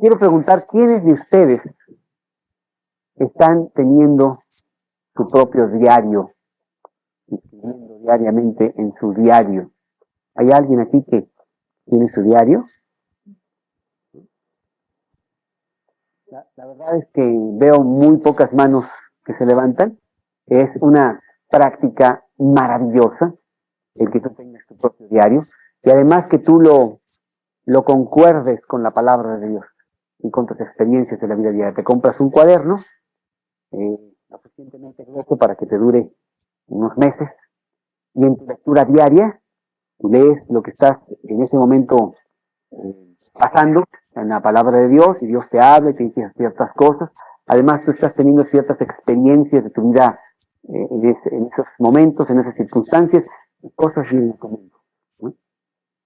quiero preguntar, ¿quiénes de ustedes están teniendo su propio diario, escribiendo diariamente en su diario? ¿Hay alguien aquí que tiene su diario? La verdad es que veo muy pocas manos que se levantan. Es una práctica maravillosa el que tú tengas tu propio diario y además que tú lo concuerdes con la palabra de Dios y con tus experiencias de la vida diaria. Te compras un cuaderno lo suficientemente grueso para que te dure unos meses y en tu lectura diaria tú lees lo que estás en ese momento pasando en la palabra de Dios y Dios te habla y te dice ciertas cosas. Además tú estás teniendo ciertas experiencias de tu vida en esos momentos, en esas circunstancias, cosas bien comunes, ¿no?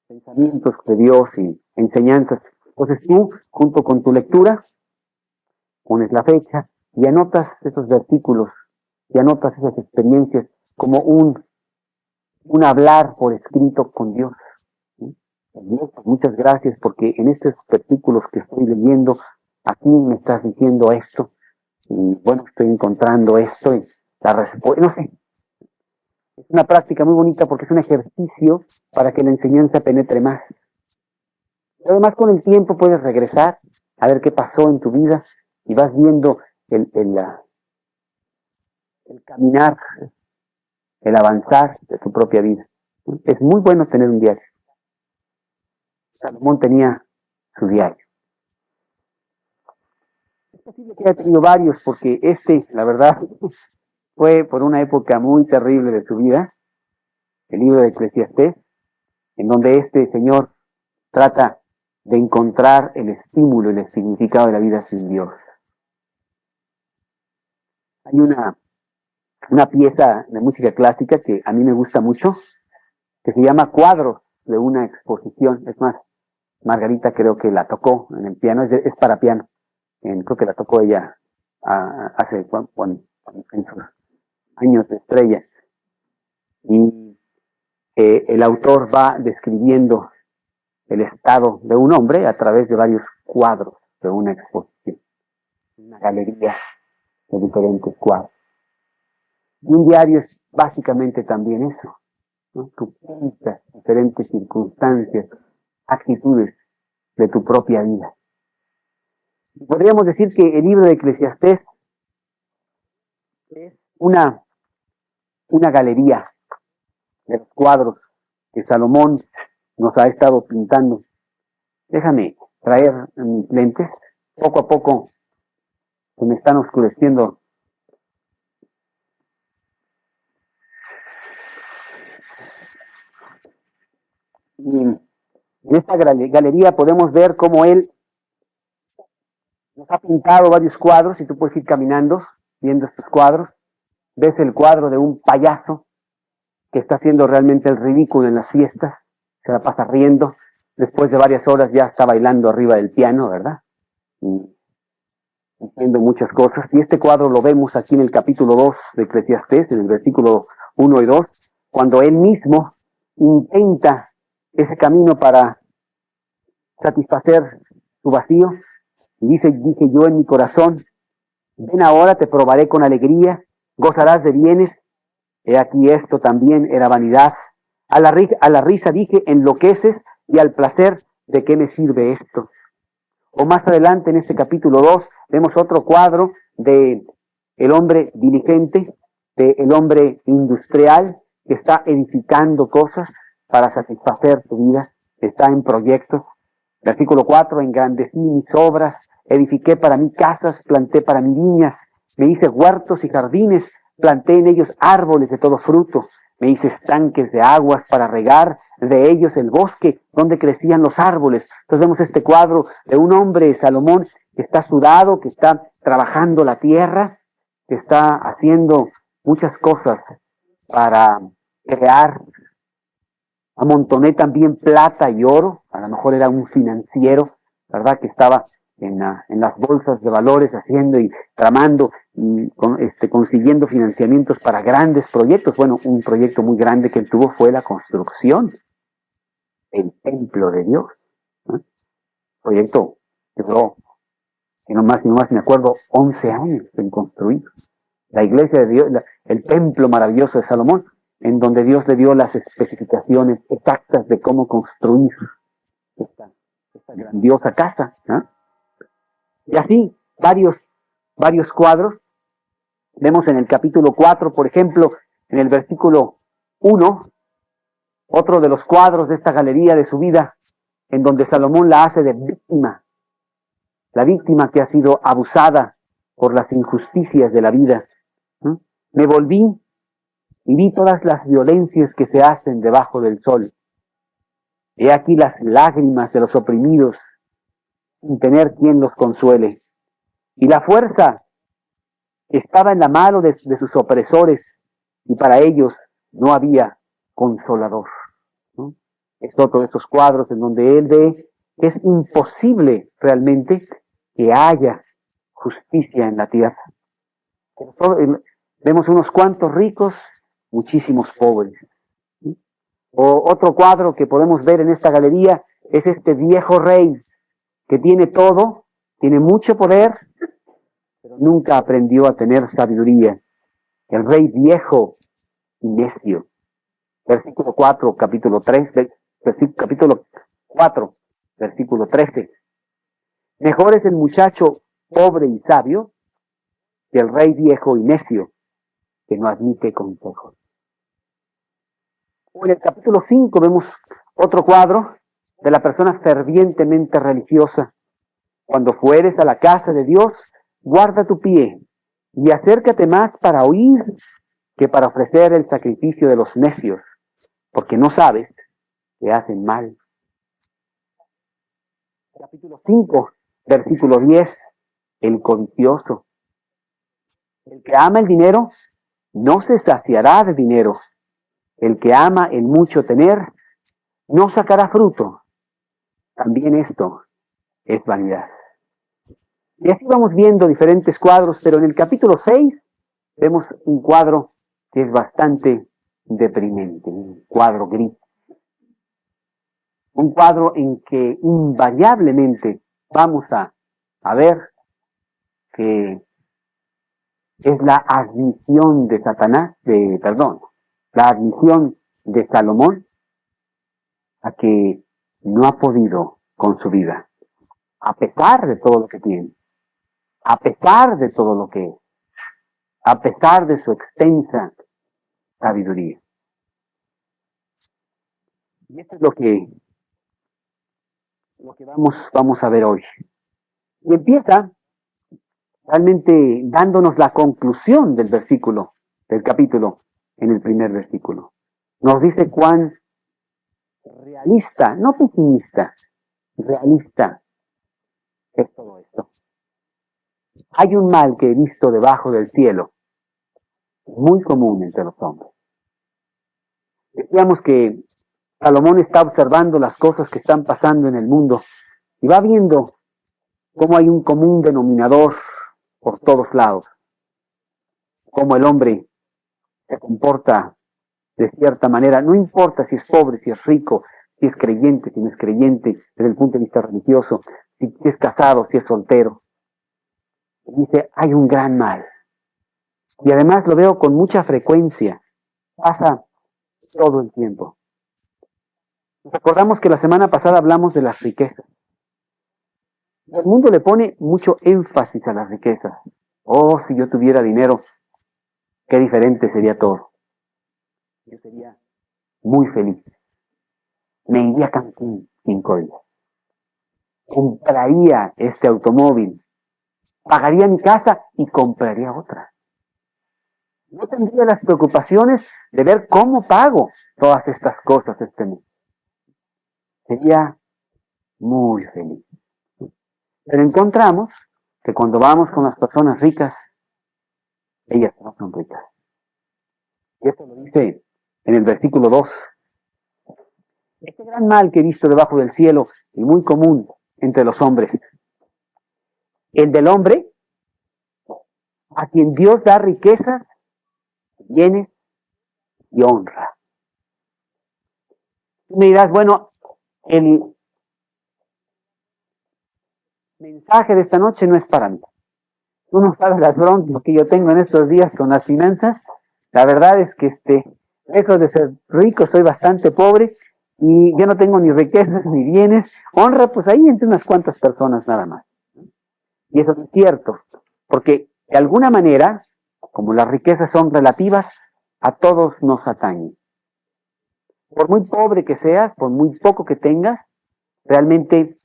Pensamientos de Dios y enseñanzas. Entonces tú, junto con tu lectura, pones la fecha y anotas esos versículos y anotas esas experiencias como un hablar por escrito con Dios. Dios, muchas gracias porque en estos versículos que estoy leyendo, aquí me estás diciendo esto, y bueno, estoy encontrando esto, y la respuesta, no sé. Es una práctica muy bonita porque es un ejercicio para que la enseñanza penetre más. Y además con el tiempo puedes regresar a ver qué pasó en tu vida y vas viendo el caminar, el avanzar de tu propia vida. Es muy bueno tener un diario. Salomón tenía su diario. Es posible que haya tenido varios porque la verdad, fue por una época muy terrible de su vida, el libro de Eclesiastés, en donde este señor trata de encontrar el estímulo y el significado de la vida sin Dios. Hay una pieza de música clásica que a mí me gusta mucho, que se llama Cuadros de una exposición. Es más, Margarita creo que la tocó en el piano, es para piano. Creo que la tocó ella hace en sus años de estrella. Y el autor va describiendo el estado de un hombre a través de varios cuadros de una exposición, una galería de diferentes cuadros. Y un diario es básicamente también eso, ¿no? Tú cuentas diferentes circunstancias, actitudes de tu propia vida. Y podríamos decir que el libro de Eclesiastés es una galería de los cuadros que Salomón nos ha estado pintando. Déjame traer mis lentes. Poco a poco se me están oscureciendo. Y en esta galería podemos ver cómo él nos ha pintado varios cuadros y tú puedes ir caminando viendo estos cuadros. Ves el cuadro de un payaso que está haciendo realmente el ridículo en las fiestas, se la pasa riendo, después de varias horas ya está bailando arriba del piano, ¿verdad? Y haciendo muchas cosas. Y este cuadro lo vemos aquí en el capítulo 2 de Eclesiastés, en el versículo 1 y 2, cuando él mismo intenta ese camino para satisfacer su vacío. Y dije yo en mi corazón, ven ahora, te probaré con alegría, gozarás de bienes. He aquí esto también era vanidad. A la risa dije, enloqueces, y al placer, ¿de qué me sirve esto? O más adelante en este capítulo 2 vemos otro cuadro de el hombre diligente, de el hombre industrial que está edificando cosas para satisfacer su vida, está en proyectos. Versículo 4, engrandecí mis obras, edifiqué para mí casas, planté para mí viñas, me hice huertos y jardines, planté en ellos árboles de todo fruto, me hice estanques de aguas para regar de ellos el bosque donde crecían los árboles. Entonces vemos este cuadro de un hombre, Salomón, que está sudado, que está trabajando la tierra, que está haciendo muchas cosas para crear. Amontoné también plata y oro, a lo mejor era un financiero, ¿verdad? Que estaba en las bolsas de valores haciendo y tramando y consiguiendo financiamientos para grandes proyectos. Bueno, un proyecto muy grande que él tuvo fue la construcción del templo de Dios, ¿no? Proyecto que duró y nomás me acuerdo, 11 años en construir. La iglesia de Dios, el templo maravilloso de Salomón, en donde Dios le dio las especificaciones exactas de cómo construir esta grandiosa casa, ¿no? Y así, varios cuadros. Vemos en el capítulo 4, por ejemplo, en el versículo 1, otro de los cuadros de esta galería de su vida, en donde Salomón la hace de víctima, la víctima que ha sido abusada por las injusticias de la vida. ¿No? Me volví y vi todas las violencias que se hacen debajo del sol. He aquí las lágrimas de los oprimidos, sin tener quien los consuele. Y la fuerza estaba en la mano de sus opresores, y para ellos no había consolador. ¿No? Es otro de esos cuadros en donde él ve que es imposible realmente que haya justicia en la tierra. Vemos unos cuantos ricos, muchísimos pobres. O otro cuadro que podemos ver en esta galería es este viejo rey que tiene todo, tiene mucho poder, pero nunca aprendió a tener sabiduría. El rey viejo y necio. Versículo 4, capítulo 3, capítulo 4, versículo 13. Mejor es el muchacho pobre y sabio que el rey viejo y necio que no admite consejos. O en el capítulo 5 vemos otro cuadro de la persona fervientemente religiosa. Cuando fueres a la casa de Dios, guarda tu pie y acércate más para oír que para ofrecer el sacrificio de los necios, porque no sabes que hacen mal. Capítulo 5, versículo 10, el codicioso. El que ama el dinero no se saciará de dinero. El que ama el mucho tener no sacará fruto. También esto es vanidad. Y así vamos viendo diferentes cuadros, pero en el capítulo 6 vemos un cuadro que es bastante deprimente, un cuadro gris. Un cuadro en que invariablemente vamos a ver que es la admisión de la admisión de Salomón a que no ha podido con su vida, a pesar de todo lo que tiene, a pesar de todo lo que es, a pesar de su extensa sabiduría. Y esto es lo que vamos a ver hoy. Y empieza realmente dándonos la conclusión del capítulo, en el primer versículo. Nos dice cuán realista, no pesimista, realista es todo esto. Hay un mal que he visto debajo del cielo, muy común entre los hombres. Decíamos que Salomón está observando las cosas que están pasando en el mundo y va viendo cómo hay un común denominador por todos lados, cómo el hombre se comporta de cierta manera, no importa si es pobre, si es rico, si es creyente, si no es creyente, desde el punto de vista religioso, si es casado, si es soltero. Dice, hay un gran mal. Y además lo veo con mucha frecuencia, pasa todo el tiempo. Nos acordamos que la semana pasada hablamos de las riquezas. El mundo le pone mucho énfasis a las riquezas. Oh, si yo tuviera dinero, qué diferente sería todo. Yo sería muy feliz. Me iría a Cancún 5 días. Compraría este automóvil. Pagaría mi casa y compraría otra. No tendría las preocupaciones de ver cómo pago todas estas cosas este mes. Sería muy feliz. Pero encontramos que cuando vamos con las personas ricas, ellas no son ricas. Y esto lo dice en el versículo 2. Este gran mal que he visto debajo del cielo y muy común entre los hombres. El del hombre, a quien Dios da riquezas, bienes y honra. Tú me dirás, bueno, el mensaje de esta noche no es para mí. Tú no sabes las broncas que yo tengo en estos días con las finanzas. La verdad es que lejos de ser rico, soy bastante pobre y yo no tengo ni riquezas ni bienes. Honra, pues ahí entre unas cuantas personas nada más. Y eso no es cierto, porque de alguna manera, como las riquezas son relativas, a todos nos atañen. Por muy pobre que seas, por muy poco que tengas, realmente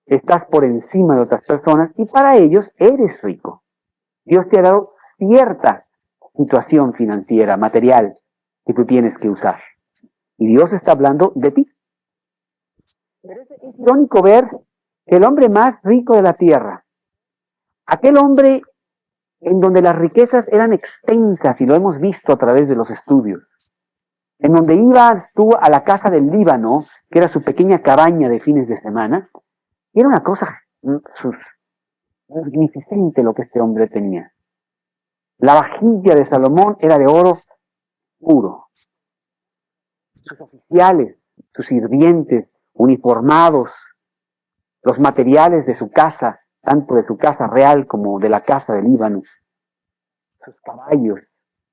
estás por encima de otras personas y para ellos eres rico. Dios te ha dado cierta situación financiera, material, que tú tienes que usar. Y Dios está hablando de ti. Pero es irónico ver que el hombre más rico de la tierra, aquel hombre en donde las riquezas eran extensas, y lo hemos visto a través de los estudios, en donde ibas tú a la casa del Líbano, que era su pequeña cabaña de fines de semana, y era una cosa magnificente lo que este hombre tenía. La vajilla de Salomón era de oro puro. Sus oficiales, sus sirvientes, uniformados, los materiales de su casa, tanto de su casa real como de la casa del Líbano, sus caballos,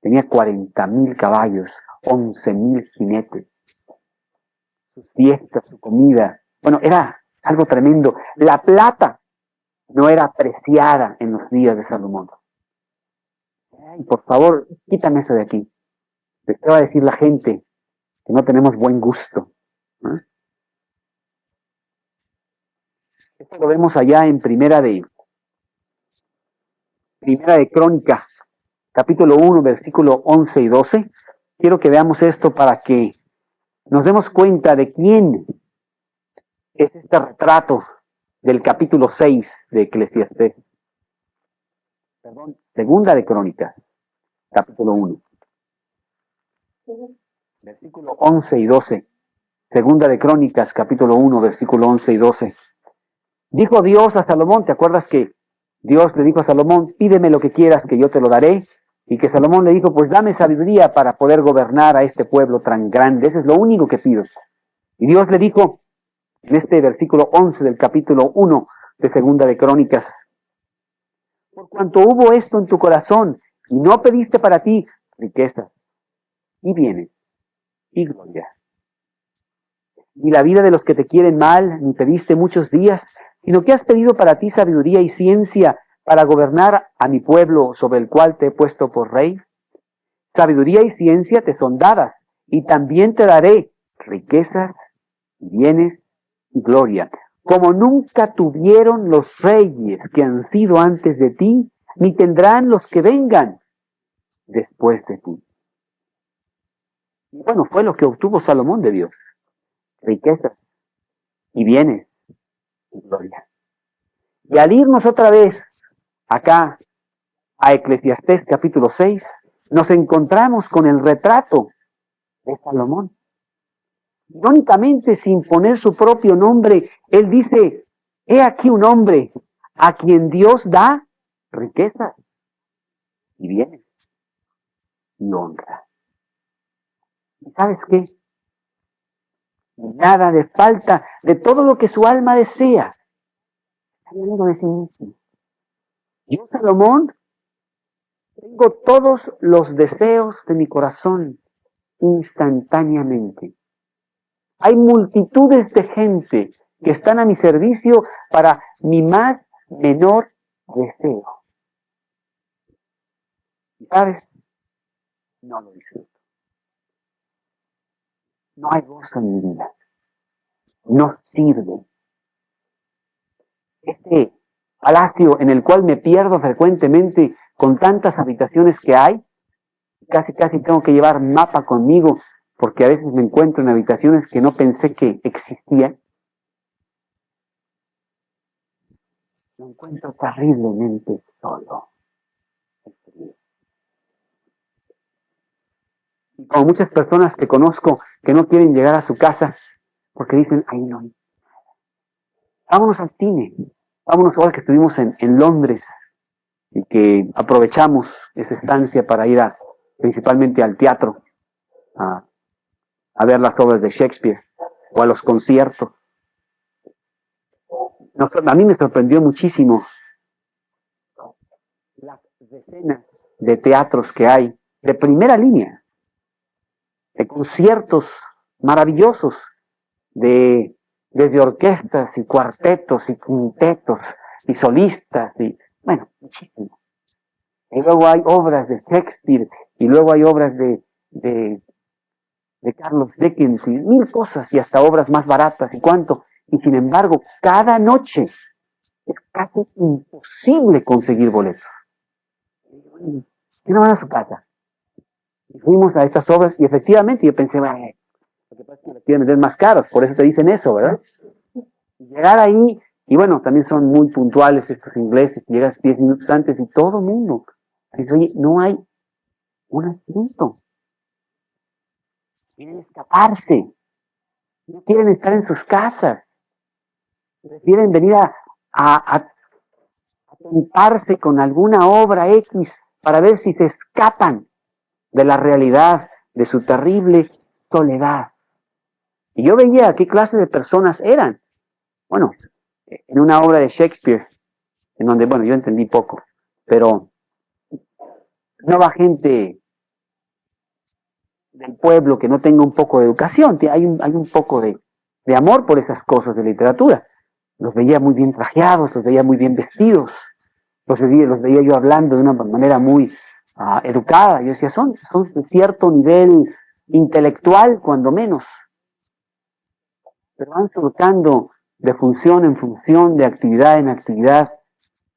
tenía 40,000 caballos, 11,000 jinetes, sus fiestas, su comida, bueno, era algo tremendo. La plata no era apreciada en los días de Salomón. Ay, por favor, quítame eso de aquí. Les va a decir la gente que no tenemos buen gusto. Esto lo vemos allá en Primera de Crónicas, capítulo 1, versículo 11 y 12. Quiero que veamos esto para que nos demos cuenta de quién es este retrato del capítulo 6 de Eclesiastés. Perdón, Segunda de Crónicas, capítulo 1. Versículo 11 y 12. Segunda de Crónicas, capítulo 1, versículo 11 y 12. Dijo Dios a Salomón, ¿te acuerdas que Dios le dijo a Salomón, pídeme lo que quieras que yo te lo daré? Y que Salomón le dijo, pues dame sabiduría para poder gobernar a este pueblo tan grande. Eso es lo único que pido. Y Dios le dijo, en este versículo 11 del capítulo 1 de Segunda de Crónicas, por cuanto hubo esto en tu corazón y no pediste para ti riquezas y bienes y gloria, ni la vida de los que te quieren mal, ni pediste muchos días, sino que has pedido para ti sabiduría y ciencia para gobernar a mi pueblo sobre el cual te he puesto por rey. Sabiduría y ciencia te son dadas, y también te daré riquezas, bienes y gloria, como nunca tuvieron los reyes que han sido antes de ti, ni tendrán los que vengan después de ti. Y bueno, fue lo que obtuvo Salomón de Dios, riquezas y bienes y gloria. Y al irnos otra vez acá a Eclesiastés capítulo 6, nos encontramos con el retrato de Salomón. Irónicamente, sin poner su propio nombre, él dice, he aquí un hombre a quien Dios da riquezas y bienes y honra. ¿Y sabes qué? Nada de falta de todo lo que su alma desea. Está hablando de sí mismo. Yo, Salomón, tengo todos los deseos de mi corazón instantáneamente. Hay multitudes de gente que están a mi servicio para mi más menor deseo. ¿Y sabes? No lo disfruto. No hay gozo en mi vida. No sirve. Este palacio en el cual me pierdo frecuentemente con tantas habitaciones que hay, casi tengo que llevar mapa conmigo porque a veces me encuentro en habitaciones que no pensé que existían. Me encuentro terriblemente solo. Y como muchas personas que conozco que no quieren llegar a su casa porque dicen, ay no, vámonos al cine, vámonos ahora que estuvimos en Londres y que aprovechamos esa estancia para ir principalmente al teatro, a ver las obras de Shakespeare o a los conciertos. A mí me sorprendió muchísimo las decenas de teatros que hay de primera línea, de conciertos maravillosos, desde orquestas y cuartetos y quintetos y solistas, y bueno, muchísimo. Y luego hay obras de Shakespeare, y luego hay obras de Carlos Dickens, y mil cosas, y hasta obras más baratas, y cuánto. Y sin embargo, cada noche es casi imposible conseguir boletos. ¿Qué no van a su casa? Y fuimos a estas obras, y efectivamente yo pensé, bueno, lo que pasa es que las quieren vender más caras, por eso te dicen eso, ¿verdad? Y llegar ahí, y bueno, también son muy puntuales estos ingleses, llegas 10 minutos antes y todo el mundo dice, oye, no hay un asiento. Quieren escaparse, no quieren estar en sus casas, prefieren venir a tentarse con alguna obra X para ver si se escapan de la realidad, de su terrible soledad. Y yo veía qué clase de personas eran. Bueno, en una obra de Shakespeare, en donde, bueno, yo entendí poco, pero no va gente del pueblo que no tenga un poco de educación, hay un poco de amor por esas cosas de literatura. Los veía muy bien trajeados, los veía muy bien vestidos, los veía yo hablando de una manera muy educada. Yo decía, son de cierto nivel intelectual, cuando menos, pero van surcando de función en función, de actividad en actividad,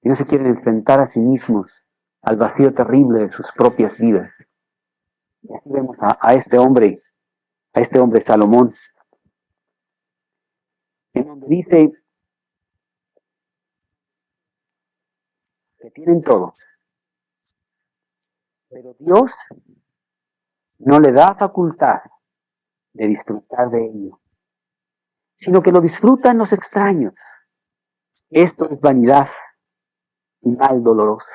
y no se quieren enfrentar a sí mismos al vacío terrible de sus propias vidas. Y así vemos a este hombre Salomón, en donde dice que tienen todo, pero Dios no le da facultad de disfrutar de ello, sino que lo disfrutan los extraños. Esto es vanidad y mal doloroso.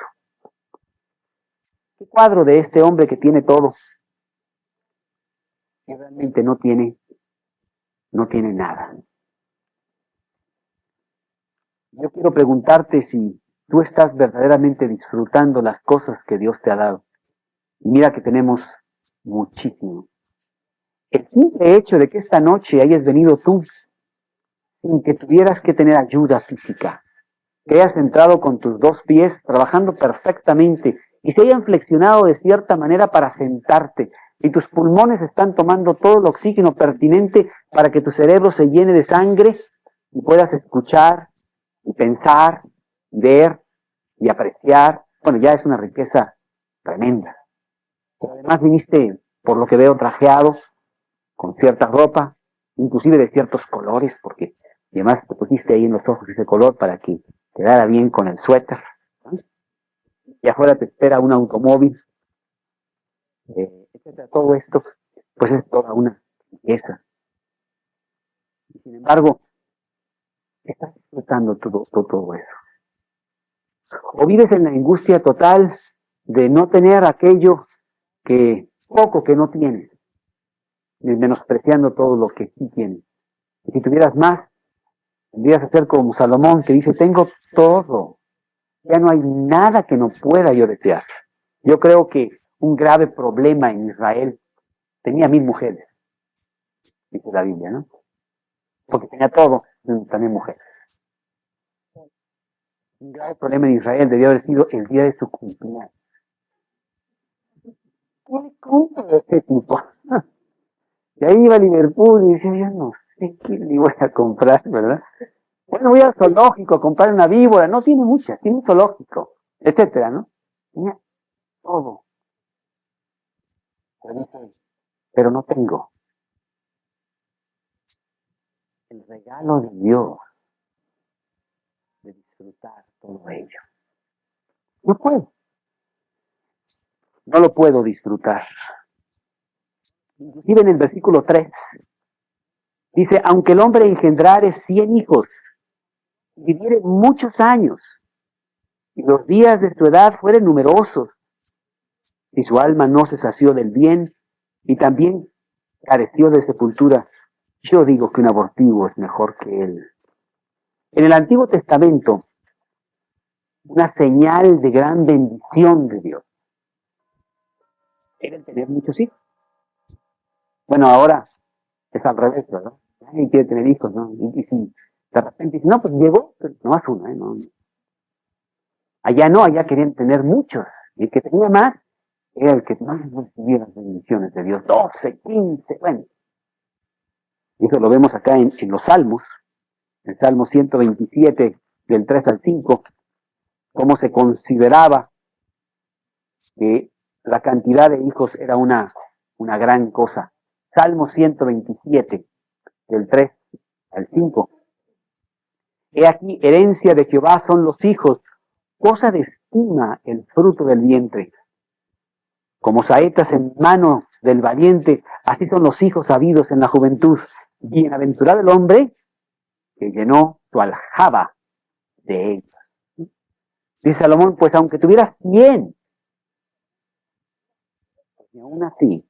¿Qué cuadro de este hombre que tiene todo, que realmente no tiene nada? Yo quiero preguntarte si tú estás verdaderamente disfrutando las cosas que Dios te ha dado. Y mira que tenemos muchísimo. El simple hecho de que esta noche hayas venido tú, sin que tuvieras que tener ayuda física, que hayas entrado con tus dos pies trabajando perfectamente y se hayan flexionado de cierta manera para sentarte, y tus pulmones están tomando todo el oxígeno pertinente para que tu cerebro se llene de sangre y puedas escuchar y pensar, ver y apreciar. Bueno, ya es una riqueza tremenda. Pero además viniste, por lo que veo, trajeado, con cierta ropa, inclusive de ciertos colores, porque además te pusiste ahí en los ojos ese color para que quedara bien con el suéter. ¿No? Y afuera te espera un automóvil, etcétera. Todo esto, pues es toda una riqueza. Y sin embargo, estás disfrutando todo eso. O vives en la angustia total de no tener aquello poco que no tienes, menospreciando todo lo que sí tienes. Y si tuvieras más, tendrías que ser como Salomón, que dice, tengo todo, ya no hay nada que no pueda yo desear. Yo creo que un grave problema en Israel, tenía 1000 mujeres, dice la Biblia, ¿no? Porque tenía todo, también mujeres. Un grave problema en Israel debió haber sido el día de su cumpleaños. ¿Qué le cuento de este tipo? Y ahí iba a Liverpool y decía, yo no sé qué le voy a comprar, ¿verdad? Bueno, voy al zoológico a comprar una víbora. No tiene muchas, tiene un zoológico, etcétera, ¿no? Tenía todo. Pero dice, pero no tengo el regalo de Dios de disfrutar todo ello. No puedo. No lo puedo disfrutar. Inclusive en el versículo 3, dice, aunque el hombre engendrare 100 hijos, viviere muchos años, y los días de su edad fueren numerosos, si su alma no se sació del bien, y también careció de sepultura, yo digo que un abortivo es mejor que él. En el Antiguo Testamento, una señal de gran bendición de Dios era el tener muchos hijos. Bueno, ahora es al revés, ¿verdad? Nadie quiere tener hijos, ¿no? Y si de repente dice, no, pues llegó, pero no más uno, ¿eh? No. Allá no, allá querían tener muchos. Y el que tenía más era el que más recibía las bendiciones de Dios. 12, 15, bueno. Y eso lo vemos acá en los Salmos, en Salmo 127, del 3 al 5, cómo se consideraba que la cantidad de hijos era una gran cosa. Salmo 127, del 3 al 5. He aquí, herencia de Jehová son los hijos, cosa de estima el fruto del vientre. Como saetas en manos del valiente, así son los hijos habidos en la juventud. Bienaventurado el hombre que llenó su aljaba de ellos. Dice Salomón, pues aunque tuvieras 100, y aún así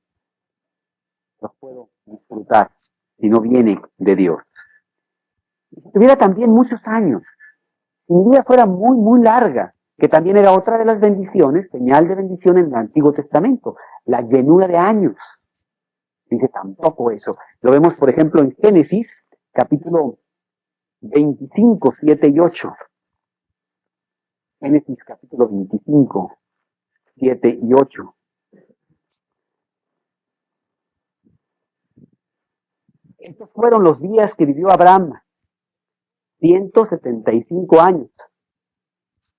los puedo disfrutar si no viene de Dios. Si tuviera también muchos años, si mi vida fuera muy, muy larga, que también era otra de las bendiciones, señal de bendición en el Antiguo Testamento, la llenura de años. Dice tampoco eso. Lo vemos, por ejemplo, en Génesis, capítulo 25, 7 y 8. Génesis, capítulo 25, 7 y 8. Estos fueron los días que vivió Abraham, 175 años.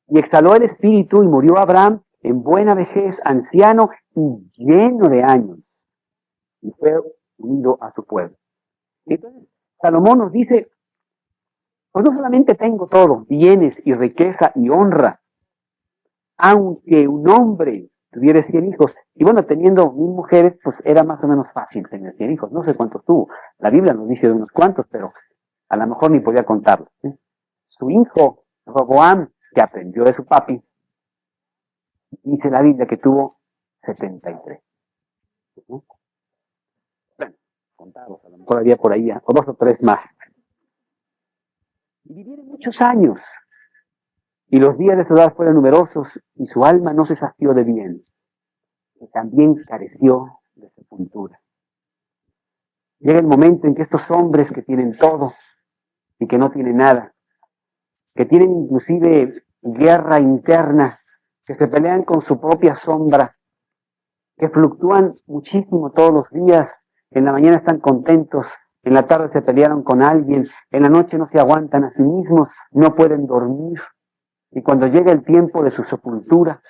Y exhaló el espíritu y murió Abraham en buena vejez, anciano y lleno de años. Y fue unido a su pueblo. Entonces, Salomón nos dice, pues no solamente tengo todo, bienes y riqueza y honra, aunque un hombre tuviera 100 hijos, y bueno, teniendo 1000 mujeres, pues era más o menos fácil tener 100 hijos, no sé cuántos tuvo, la Biblia nos dice de unos cuantos, pero a lo mejor ni podía contarlos. Su hijo, Roboam, que aprendió de su papi, dice la Biblia que tuvo 73. ¿No? Bueno, contados, a lo mejor había por ahí, o 2 o 3 más. Y vivieron muchos años, y los días de su edad fueron numerosos, y su alma no se sació de bien, que también careció de sepultura. Llega el momento en que estos hombres que tienen todo y que no tienen nada, que tienen inclusive guerra interna, que se pelean con su propia sombra, que fluctúan muchísimo todos los días, en la mañana están contentos, en la tarde se pelearon con alguien, en la noche no se aguantan a sí mismos, no pueden dormir, y cuando llega el tiempo de su sepultura,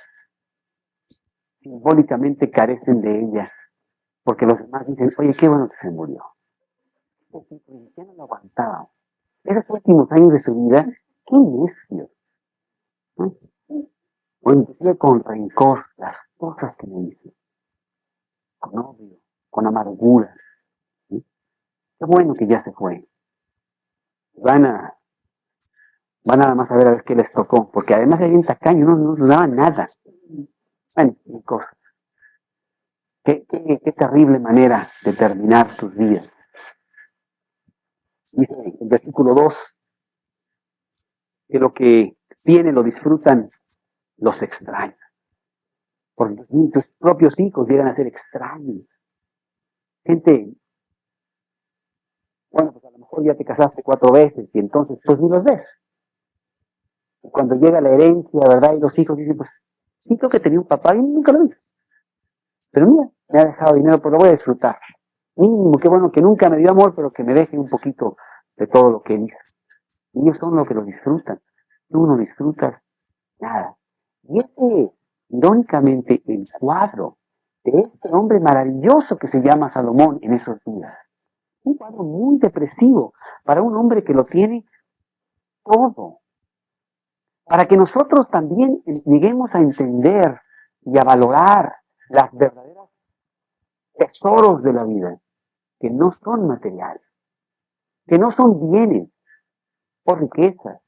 simbólicamente carecen de ella, porque los demás dicen, oye, qué bueno que se murió. Ya no lo aguantaba. Esos últimos años de su vida, qué necio. ¿No? O inclusive con rencor, las cosas que me hizo. Con odio, con amargura. ¿Sí? Qué bueno que ya se fue. Van nada más a ver qué les tocó, porque además era bien tacaño, no nos daban nada. Bueno, cosas. Qué terrible manera de terminar sus días. Dice el versículo 2, que lo que tienen lo disfrutan los extraños. Porque tus propios hijos llegan a ser extraños. Gente, bueno, pues a lo mejor ya te casaste 4 veces y entonces pues ni los ves. Y cuando llega la herencia, ¿verdad? Y los hijos dicen, pues sí creo que tenía un papá y nunca lo vi. Pero mira, me ha dejado dinero, pues lo voy a disfrutar. Mínimo, qué bueno que nunca me dio amor, pero que me deje un poquito de todo lo que hizo. Y ellos son los que lo disfrutan. Tú no disfrutas nada. Y irónicamente, el cuadro de este hombre maravilloso que se llama Salomón en esos días. Un cuadro muy depresivo para un hombre que lo tiene todo. Para que nosotros también lleguemos a entender y a valorar las verdaderas tesoros de la vida, que no son materiales, que no son bienes o riquezas,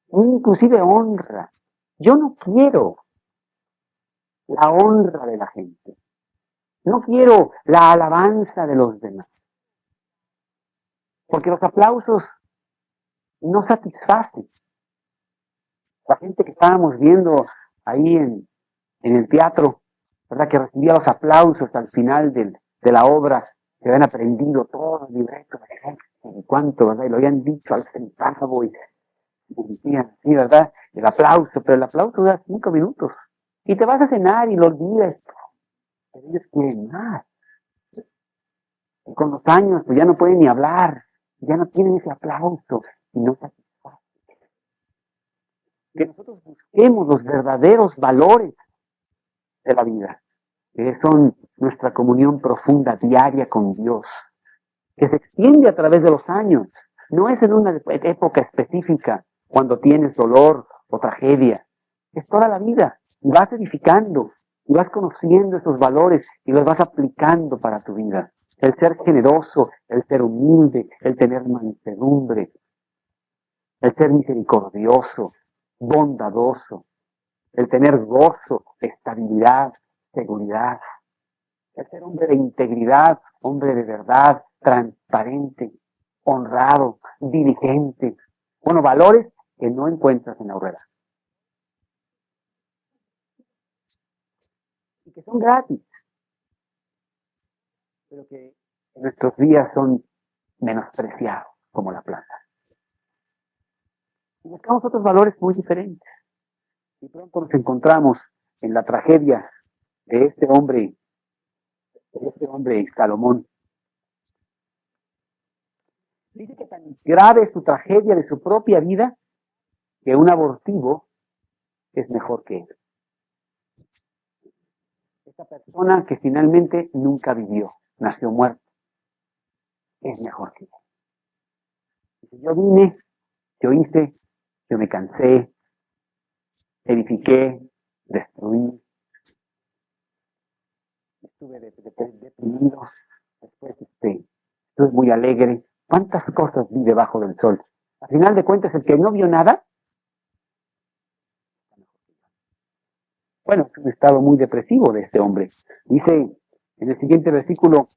ni inclusive honra. Yo no quiero la honra de la gente. No quiero la alabanza de los demás. Porque los aplausos no satisface. La gente que estábamos viendo ahí en el teatro, ¿verdad? Que recibía los aplausos al final de la obra, que habían aprendido todo el libreto de Shakespeare y cuánto, ¿verdad? Y lo habían dicho al centavo y decían, sí, ¿verdad? El aplauso, pero el aplauso dura 5 minutos. Y te vas a cenar y lo olvidas. Pero ellos quieren más. Y con los años, pues ya no pueden ni hablar, ya no tienen ese aplauso y no satisface. Que nosotros busquemos los verdaderos valores de la vida, que son nuestra comunión profunda diaria con Dios, que se extiende a través de los años. No es en una época específica, cuando tienes dolor o tragedia. Es toda la vida. Y vas edificando, y vas conociendo esos valores, y los vas aplicando para tu vida. El ser generoso, el ser humilde, el tener mansedumbre, el ser misericordioso, bondadoso, el tener gozo, estabilidad, seguridad, el ser hombre de integridad, hombre de verdad, transparente, honrado, diligente. Bueno, valores que no encuentras en la Aurrera. Y que son gratis, pero que en nuestros días son menospreciados, como la plata. Y buscamos otros valores muy diferentes. Y pronto nos encontramos en la tragedia de este hombre Salomón. Dice que tan grave es su tragedia de su propia vida que un abortivo es mejor que él. Esa persona que finalmente nunca vivió, nació muerto, es mejor que él. Dice, yo vine, yo hice, yo me cansé, edifiqué, destruí, estuve deprimido, después estuve muy alegre. ¿Cuántas cosas vi debajo del sol? Al final de cuentas, el que no vio nada, bueno, es un estado muy depresivo de este hombre. Dice en el siguiente versículo,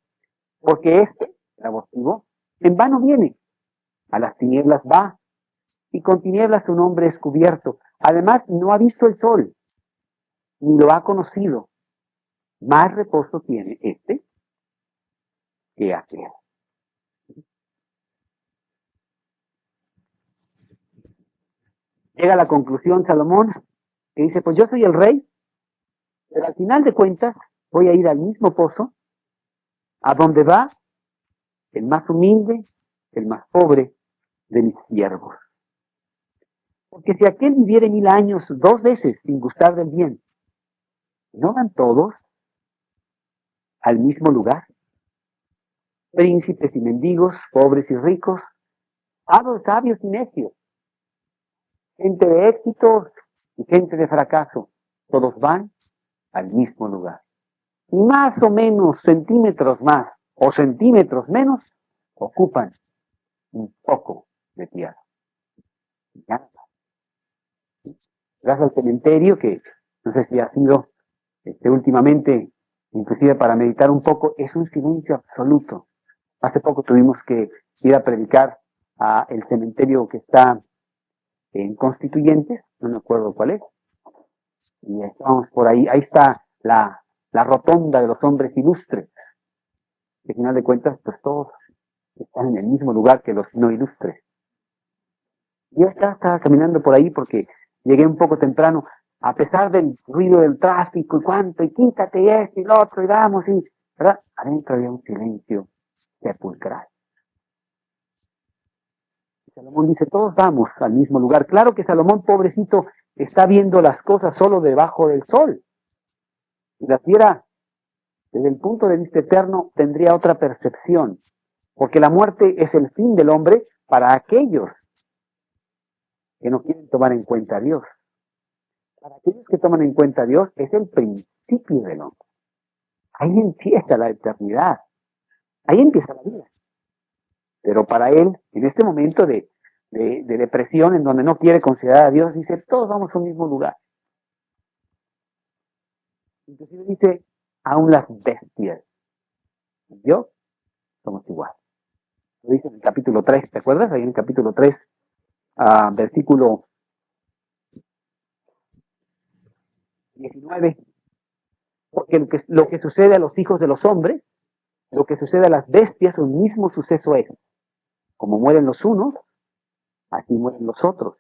porque el abortivo, en vano viene, a las tinieblas va, y con tinieblas su nombre es cubierto. Además, no ha visto el sol, ni lo ha conocido. Más reposo tiene que aquel. Llega a la conclusión Salomón, que dice, pues yo soy el rey, pero al final de cuentas voy a ir al mismo pozo, a donde va el más humilde, el más pobre de mis siervos. Porque si aquel viviere 1000 años 2 veces sin gustar del bien, ¿no van todos al mismo lugar? Príncipes y mendigos, pobres y ricos, sabios y necios, gente de éxito y gente de fracaso, todos van al mismo lugar. Y más o menos centímetros más o centímetros menos ocupan un poco de tierra. Ya. Gracias al cementerio, que no sé si ha sido últimamente, inclusive para meditar un poco, es un silencio absoluto. Hace poco tuvimos que ir a predicar a el cementerio que está en Constituyentes, no me acuerdo cuál es, y estábamos por ahí está la rotonda de los hombres ilustres, que al final de cuentas, pues todos están en el mismo lugar que los no ilustres. Yo estaba caminando por ahí porque llegué un poco temprano, a pesar del ruido del tráfico y cuánto, y quítate y esto y lo otro, y vamos, y, ¿verdad? Adentro había un silencio sepulcral. Y Salomón dice, todos vamos al mismo lugar. Claro que Salomón, pobrecito, está viendo las cosas solo debajo del sol. Si las viera desde el punto de vista eterno, tendría otra percepción, porque la muerte es el fin del hombre para aquellos que no quieren tomar en cuenta a Dios. Para aquellos que toman en cuenta a Dios, es el principio del hombre. Ahí empieza la eternidad. Ahí empieza la vida. Pero para él, en este momento de depresión, en donde no quiere considerar a Dios, dice, todos vamos a un mismo lugar. Inclusive dice, aún las bestias y yo somos iguales. Lo dice en el capítulo 3, ¿te acuerdas? Ahí en el capítulo 3 versículo 19, porque lo que sucede a los hijos de los hombres, lo que sucede a las bestias, un mismo suceso es. Como mueren los unos, así mueren los otros.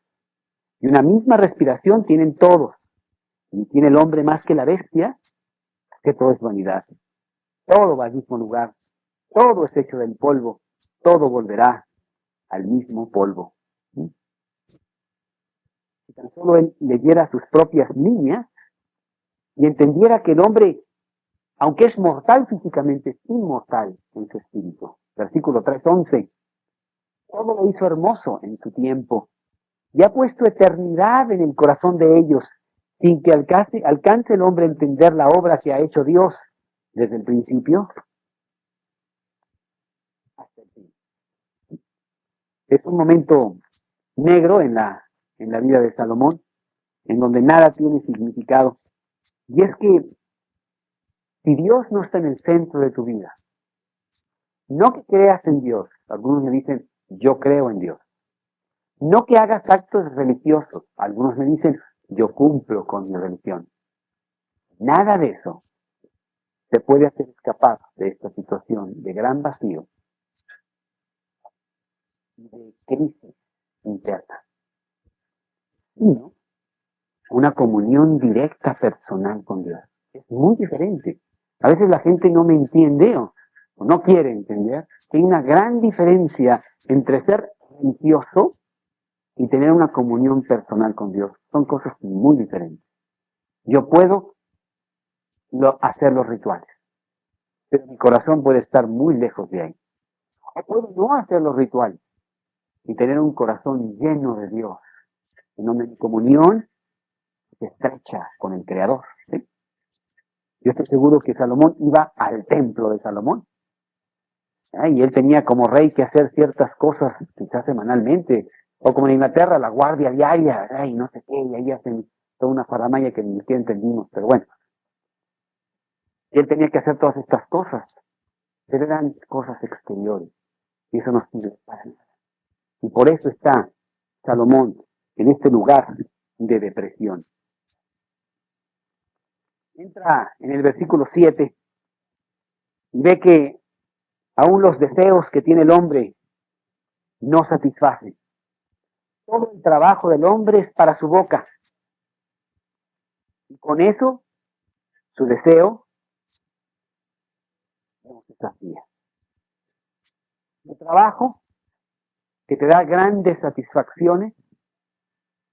Y una misma respiración tienen todos. Y tiene el hombre más que la bestia, que todo es vanidad. Todo va al mismo lugar. Todo es hecho del polvo. Todo volverá al mismo polvo. ¿Sí? Si tan solo él leyera sus propias líneas y entendiera que el hombre, aunque es mortal físicamente, es inmortal en su espíritu. Versículo 3:11. Todo lo hizo hermoso en su tiempo y ha puesto eternidad en el corazón de ellos, sin que alcance el hombre a entender la obra que ha hecho Dios desde el principio hasta el fin. Es un momento negro en la vida de Salomón, en donde nada tiene significado. Y es que si Dios no está en el centro de tu vida, no que creas en Dios, algunos me dicen, yo creo en Dios. No que hagas actos religiosos, algunos me dicen, yo cumplo con mi religión. Nada de eso te puede hacer escapar de esta situación de gran vacío y de crisis interna. Sino una comunión directa personal con Dios. Es muy diferente. A veces la gente no me entiende o no quiere entender que hay una gran diferencia entre ser religioso y tener una comunión personal con Dios. Son cosas muy diferentes. Yo puedo hacer los rituales, pero mi corazón puede estar muy lejos de ahí. O puedo no hacer los rituales y tener un corazón lleno de Dios, en donde mi comunión se estrecha con el Creador. ¿Sí? Yo estoy seguro que Salomón iba al templo de Salomón, y él tenía como rey que hacer ciertas cosas, quizás semanalmente, o como en Inglaterra, la guardia diaria, y no sé qué, y ahí hacen toda una faramaya que ni siquiera entendimos, pero bueno. Él tenía que hacer todas estas cosas, pero eran cosas exteriores, y eso no sirve para nada. Y por eso está Salomón en este lugar de depresión. Entra en el versículo 7 y ve que aún los deseos que tiene el hombre no satisfacen. Todo el trabajo del hombre es para su boca. Y con eso, su deseo no se sacia. El trabajo que te da grandes satisfacciones,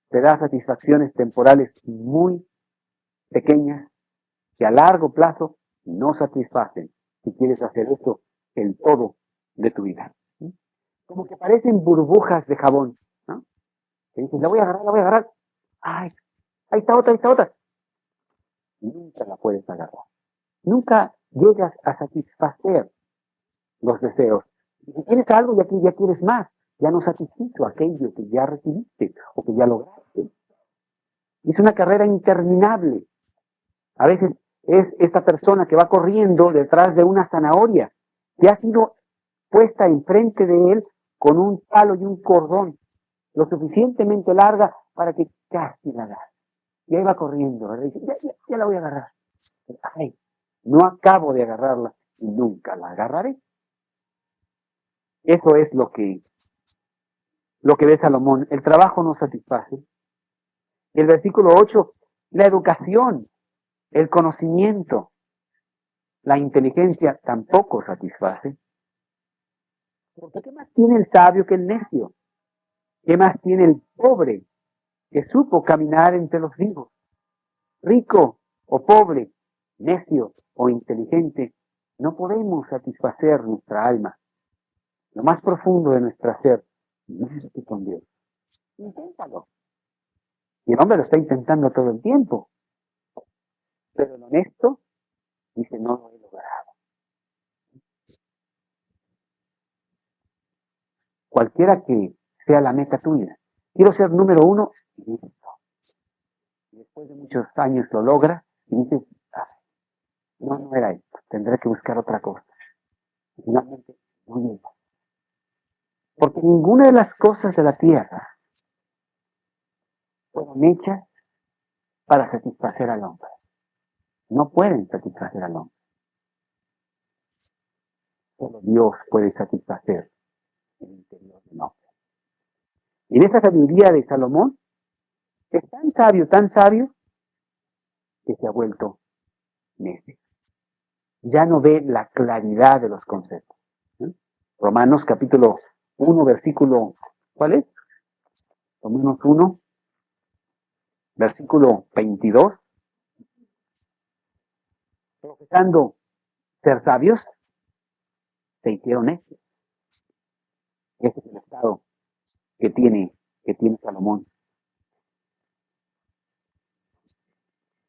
te da satisfacciones temporales muy pequeñas que a largo plazo no satisfacen si quieres hacer eso el todo de tu vida. ¿Sí? Como que parecen burbujas de jabón, ¿no? Que dices, la voy a agarrar, la voy a agarrar. Ay, ahí está otra, ahí está otra. Nunca la puedes agarrar. Nunca llegas a satisfacer los deseos. Y si tienes algo y aquí ya quieres más, ya no satisfizo aquello que ya recibiste o que ya lograste. Es una carrera interminable. A veces es esta persona que va corriendo detrás de una zanahoria que ha sido puesta enfrente de él con un palo y un cordón lo suficientemente larga para que casi la agarre. Y ahí va corriendo, ¿verdad? Y dice, ya la voy a agarrar. Ay, no acabo de agarrarla y nunca la agarraré. Eso es lo que ve Salomón. El trabajo no satisface. Y el versículo 8, la educación, el conocimiento, la inteligencia tampoco satisface. Porque ¿qué más tiene el sabio que el necio? ¿Qué más tiene el pobre que supo caminar entre los vivos? Rico o pobre, necio o inteligente, no podemos satisfacer nuestra alma, lo más profundo de nuestro ser, más que con Dios. Inténtalo. Y el hombre lo está intentando todo el tiempo. Pero el honesto dice, no lo he logrado. Cualquiera que sea la meta tuya, quiero ser número 1, y listo. Y después de muchos años lo logra y dices, no era esto, tendré que buscar otra cosa. Y finalmente, muy bien. Porque ninguna de las cosas de la tierra fueron hechas para satisfacer al hombre. No pueden satisfacer al hombre. Solo Dios puede satisfacer el interior del hombre. Y en esa sabiduría de Salomón, es tan sabio, que se ha vuelto necio. Ya no ve la claridad de los conceptos. Romanos capítulo 1, versículo, ¿cuál es? Romanos 1, versículo 22. Profesando ser sabios, se hicieron necios. Ese es el estado que tiene Salomón.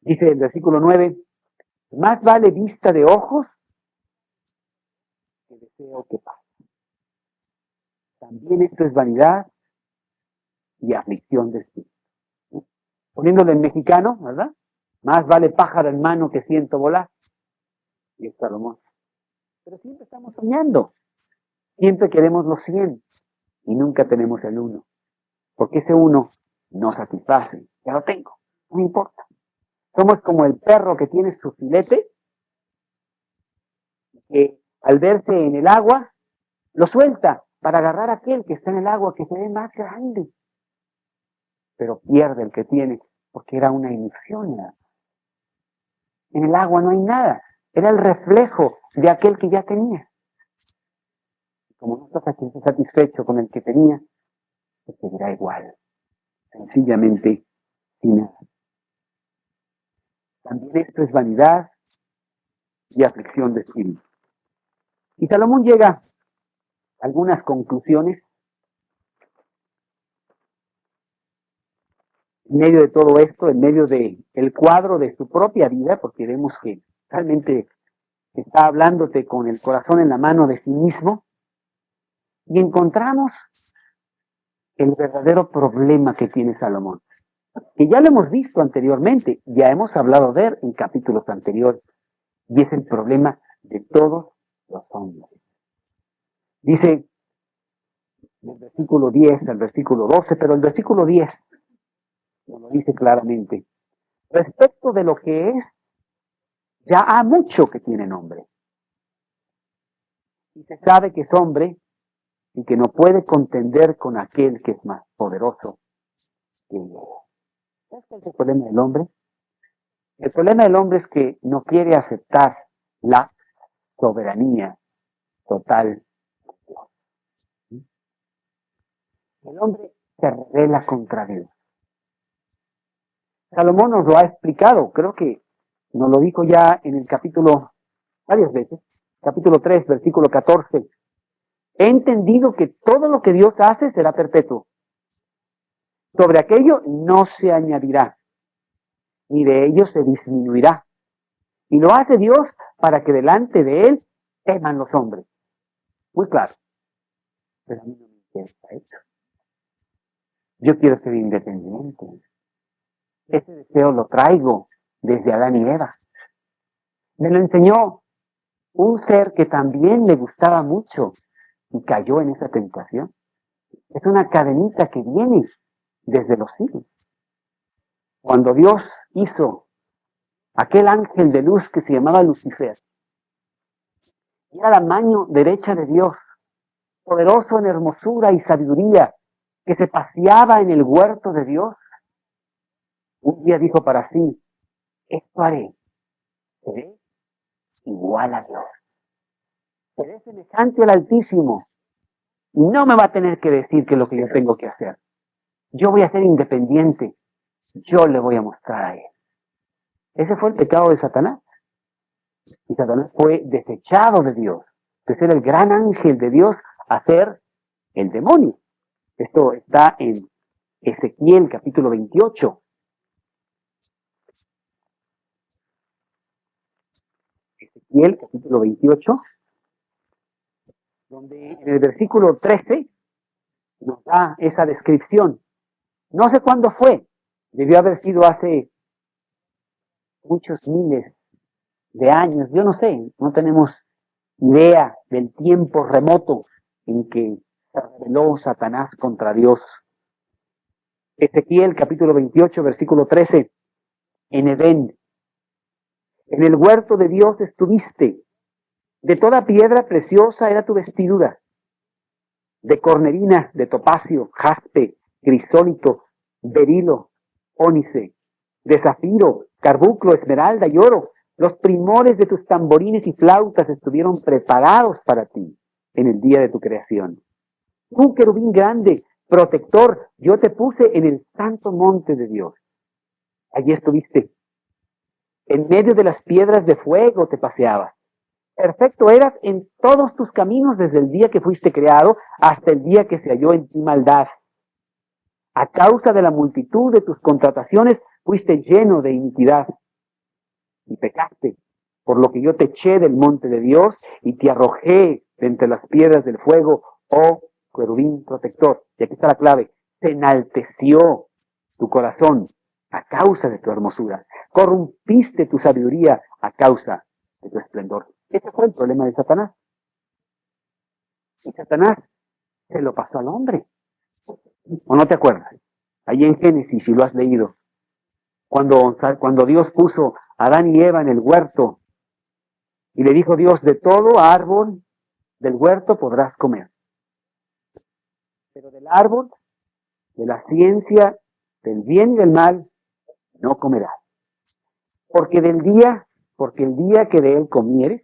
Dice el versículo 9, más vale vista de ojos que deseo que pase. También esto es vanidad y aflicción de espíritu. Poniéndolo en mexicano, ¿verdad? Más vale pájaro en mano que ciento volar. Y es Salomón. Pero siempre estamos soñando. Siempre queremos los 100 y nunca tenemos el 1. Porque ese 1 no satisface. Ya lo tengo, no me importa. Somos como el perro que tiene su filete, que al verse en el agua, lo suelta para agarrar a aquel que está en el agua que se ve más grande. Pero pierde el que tiene, porque era una ilusión. En el agua no hay nada. Era el reflejo de aquel que ya tenía. Como no estás aquí satisfecho con el que tenía, se seguirá igual. Sencillamente sin nada. También esto es vanidad y aflicción de espíritu. Y Salomón llega a algunas conclusiones en medio de todo esto, en medio del cuadro de su propia vida, porque vemos que realmente está hablándote con el corazón en la mano de sí mismo, y encontramos el verdadero problema que tiene Salomón, que ya lo hemos visto anteriormente, ya hemos hablado de él en capítulos anteriores, y es el problema de todos los hombres. Dice del versículo 10 al versículo 12, pero el versículo 10 nos lo dice claramente. Respecto de lo que es, ya ha mucho que tiene nombre. Y se sabe que es hombre y que no puede contender con aquel que es más poderoso que él. ¿Sabes cuál es el problema del hombre? El problema del hombre es que no quiere aceptar la soberanía total de Dios. El hombre se rebela contra Dios. Salomón nos lo ha explicado, creo que nos lo dijo ya en el capítulo varias veces, capítulo 3, versículo 14. He entendido que todo lo que Dios hace será perpetuo. Sobre aquello no se añadirá, ni de ello se disminuirá. Y lo hace Dios para que delante de Él teman los hombres. Muy claro. Pero a mí no me interesa eso. Yo quiero ser independiente. Ese deseo lo traigo desde Adán y Eva. Me lo enseñó un ser que también le gustaba mucho y cayó en esa tentación. Es una cadenita que viene desde los siglos. Cuando Dios hizo aquel ángel de luz que se llamaba Lucifer, y era la mano derecha de Dios, poderoso en hermosura y sabiduría, que se paseaba en el huerto de Dios, un día dijo para sí, esto haré, seré igual a Dios, seré semejante al Altísimo, y no me va a tener que decir qué es lo que yo tengo que hacer. Yo voy a ser independiente, yo le voy a mostrar a él. Ese fue el pecado de Satanás. Y Satanás fue desechado de Dios, de ser el gran ángel de Dios a ser el demonio. Esto está en Ezequiel capítulo 28. Ezequiel capítulo 28, donde en el versículo 13 nos da esa descripción. No sé cuándo fue, debió haber sido hace muchos miles de años, yo no sé, no tenemos idea del tiempo remoto en que se rebeló Satanás contra Dios. Ezequiel capítulo 28, versículo 13. En Edén, en el huerto de Dios estuviste. De toda piedra preciosa era tu vestidura. De cornerina, de topacio, jaspe, crisólito, berilo, ónice, de zafiro, carbunclo, esmeralda y oro. Los primores de tus tamborines y flautas estuvieron preparados para ti en el día de tu creación. Tú, querubín grande, protector, yo te puse en el santo monte de Dios. Allí estuviste. En medio de las piedras de fuego te paseabas. Perfecto eras en todos tus caminos desde el día que fuiste creado hasta el día que se halló en ti maldad. A causa de la multitud de tus contrataciones fuiste lleno de iniquidad y pecaste, por lo que yo te eché del monte de Dios y te arrojé de entre las piedras del fuego, oh querubín protector. Y aquí está la clave: se enalteció tu corazón a causa de tu hermosura, corrompiste tu sabiduría a causa de tu esplendor. Ese fue el problema de Satanás. Y Satanás se lo pasó al hombre. ¿O no te acuerdas? Ahí en Génesis, si lo has leído, cuando Dios puso a Adán y Eva en el huerto y le dijo Dios: de todo árbol del huerto podrás comer, pero del árbol de la ciencia del bien y del mal no comerás, porque el día que de él comieres,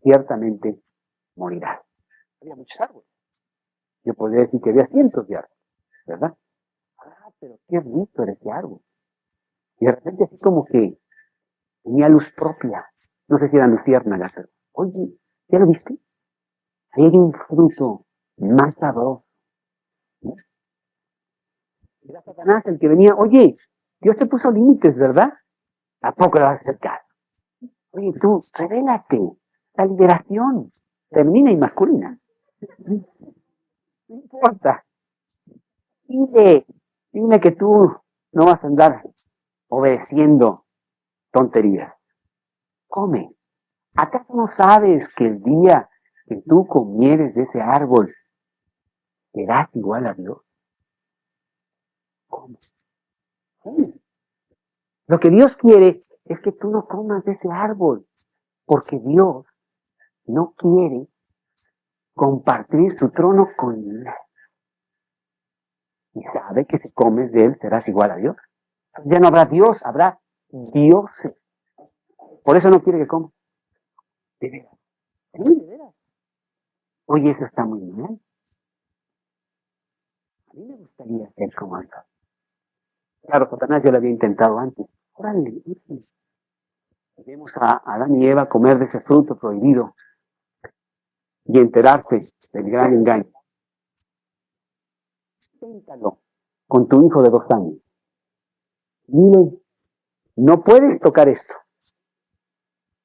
ciertamente morirás. Había muchos árboles. Yo podría decir que había cientos de árboles, ¿verdad? Ah, pero qué rico era ese árbol. Y de repente así como que tenía luz propia. No sé si eran luciérnagas. Oye, ¿ya lo viste? Ahí hay un fruto más sabroso. ¿No? Era Satanás el que venía: oye, Dios te puso límites, ¿verdad? ¿A poco le vas a hacer caso? Oye, tú, revélate. La liberación femenina y masculina. No importa. Dime que tú no vas a andar obedeciendo tonterías. Come. ¿Acaso no sabes que el día que tú comieres de ese árbol, serás igual a Dios? Come. Sí. Lo que Dios quiere es que tú no comas de ese árbol, porque Dios no quiere compartir su trono con nadie. Y sabe que si comes de él serás igual a Dios. Ya no habrá Dios, habrá dioses. Por eso no quiere que comas. De veras. Sí, de veras. Oye, eso está muy mal. A mí me gustaría ser como Dios. Claro, Satanás ya lo había intentado antes. Órale, vemos a Adán y Eva comer de ese fruto prohibido y enterarse del gran engaño. Inténtalo con tu hijo de 2 años. Dile: no puedes tocar esto.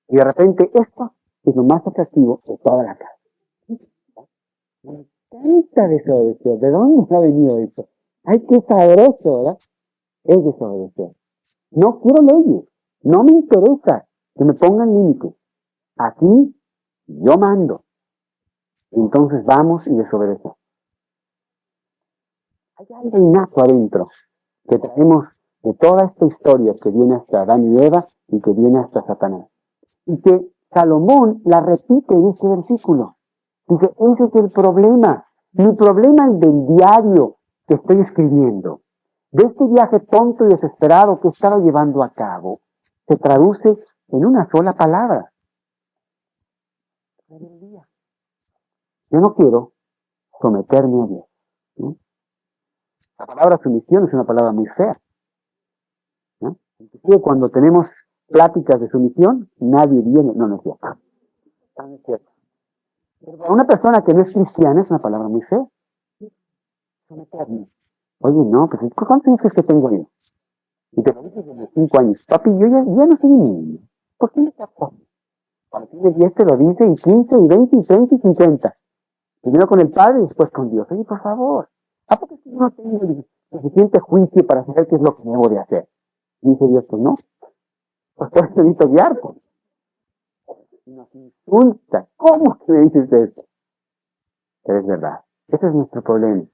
Y de repente esto es lo más atractivo de toda la casa. Me encanta desobedecer. ¿De dónde ha venido eso? Ay, qué sabroso, ¿verdad? Es desobedecer. No quiero leyes. No me interesa que me pongan límites. Aquí yo mando. Entonces vamos y desobedecemos. Hay algo innato adentro que traemos de toda esta historia que viene hasta Adán y Eva y que viene hasta Satanás. Y que Salomón la repite en este versículo. Dice: ese es el problema. Mi problema es del diario que estoy escribiendo. De este viaje tonto y desesperado que he estado llevando a cabo, se traduce en una sola palabra: rebeldía. Yo no quiero someterme a Dios. ¿No? La palabra sumisión es una palabra muy fea, ¿no? Inclusive cuando tenemos pláticas de sumisión, nadie viene. No, no es cierto. No es cierto. Pero para una persona que no es cristiana es una palabra muy fea. Someterme. Oye, no, pues ¿cuántos años es que tengo yo? Y te lo dices desde 5 años. Papi, yo ya no soy niño. ¿Por qué me tapó? Cuando tienes 10 te lo dice, y 15, y 20, y 30, y 50. Primero con el Padre y después con Dios. Oye, por favor, ¿a poco yo no tengo el suficiente juicio para saber qué es lo que debo de hacer? Y dice Dios: pues no, pues por eso necesito guiarte. Y nos insulta. ¿Cómo que me dices esto? Pero es verdad. Ese es nuestro problema.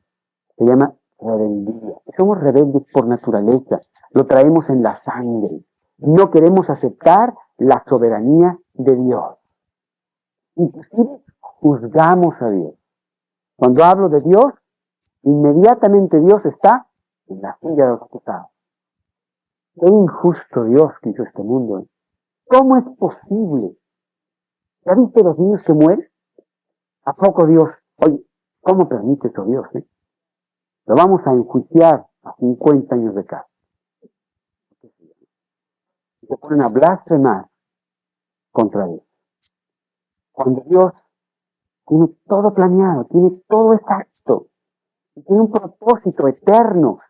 Se llama rebeldía. Somos rebeldes por naturaleza, lo traemos en la sangre. No queremos aceptar la soberanía de Dios. Inclusive juzgamos a Dios. Cuando hablo de Dios, inmediatamente Dios está en la silla de los acusados. Qué injusto Dios que hizo este mundo. ¿Cómo es posible? ¿Ya viste los niños que mueren? ¿A poco Dios? Oye, ¿cómo permite eso Dios? Lo vamos a enjuiciar a 50 años de cárcel. Y se ponen a blasfemar contra Dios. Cuando Dios tiene todo planeado, tiene todo exacto, y tiene un propósito eterno,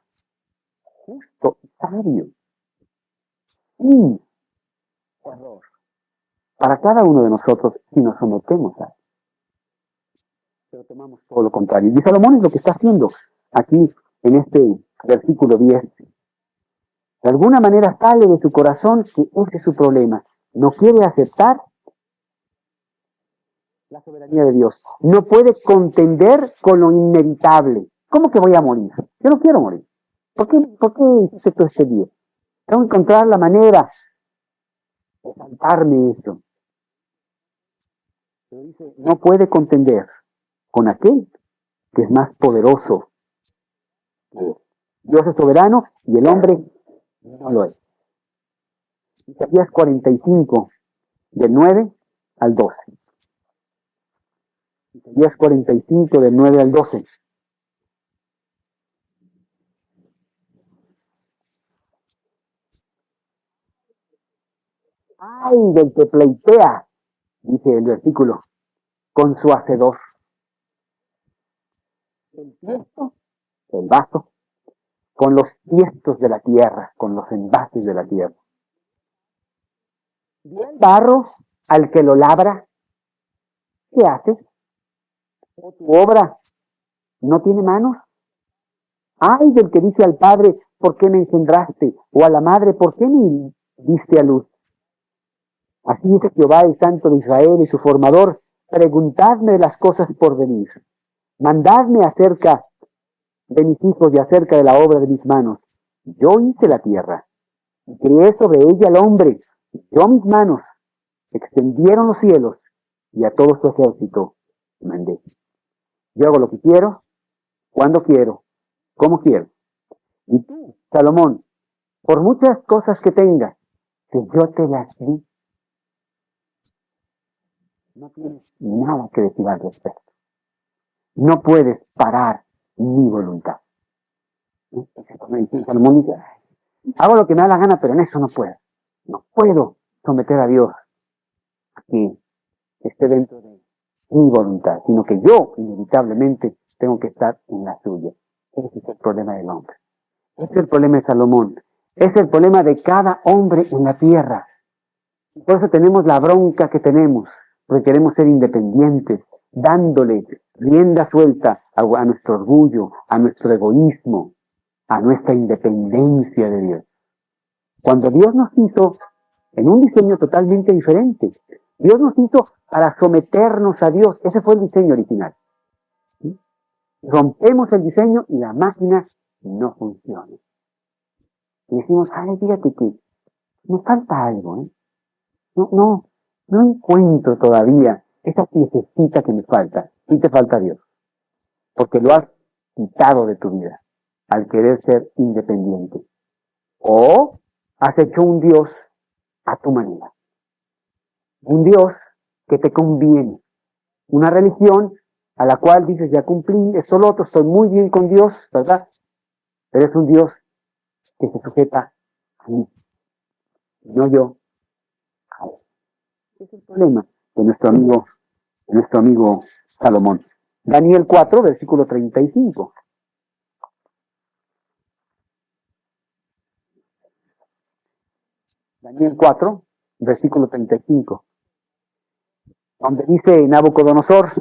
justo y sabio, sin error, para cada uno de nosotros si nos sometemos a él. Pero tomamos todo lo contrario. Y Salomón es lo que está haciendo aquí en este versículo 10. De alguna manera sale de su corazón que ese es su problema. No quiere aceptar la soberanía de Dios. No puede contender con lo inevitable. ¿Cómo que voy a morir? Yo no quiero morir. ¿Por qué hice todo este día? Tengo que encontrar la manera de saltarme esto. Pero dice, no puede contender con aquel que es más poderoso. Dios es soberano y el hombre no lo es. Isaías 45, del 9 al 12. Isaías 45, del 9 al 12. ¡Ay del que pleitea! Dice el versículo, con su hacedor. El tiesto, el vaso, con los tiestos de la tierra, con los envases de la tierra. ¿Y el barro al que lo labra? ¿Qué haces? ¿O tu obra no tiene manos? ¡Ay del que dice al padre, ¿por qué me engendraste? O a la madre, ¿por qué me diste a luz? Así dice Jehová, el Santo de Israel y su formador, preguntadme las cosas por venir. Mandadme acerca de mis hijos y acerca de la obra de mis manos. Yo hice la tierra, y creé sobre ella al hombre. Yo mis manos extendieron los cielos, y a todo su ejército mandé. Yo hago lo que quiero, cuando quiero, como quiero. Y tú, Salomón, por muchas cosas que tengas, que yo te las di, no tienes nada que decir al respecto. No puedes parar mi voluntad. Salomón dice, hago lo que me da la gana, pero en eso no puedo. No puedo someter a Dios a que esté dentro de mi voluntad, sino que yo inevitablemente tengo que estar en la suya. Ese es el problema del hombre. Ese es el problema de Salomón. Ese es el problema de cada hombre en la tierra. Y por eso tenemos la bronca que tenemos, porque queremos ser independientes, dándole rienda suelta a nuestro orgullo, a nuestro egoísmo, a nuestra independencia de Dios. Cuando Dios nos hizo en un diseño totalmente diferente, Dios nos hizo para someternos a Dios. Ese fue el diseño original. ¿Sí? Rompemos el diseño y la máquina no funciona. Y decimos, ay, fíjate que me falta algo, ¿eh? No encuentro todavía esa piececita que me falta. Y te falta Dios. Porque lo has quitado de tu vida al querer ser independiente. O has hecho un Dios a tu manera. Un Dios que te conviene. Una religión a la cual dices, ya cumplí, esto lo otro, estoy muy bien con Dios, ¿verdad? Pero es un Dios que se sujeta a mí, no yo a él. Ese es el problema de nuestro amigo Salomón. Daniel 4, versículo 35. Daniel 4, versículo 35. Donde dice Nabucodonosor,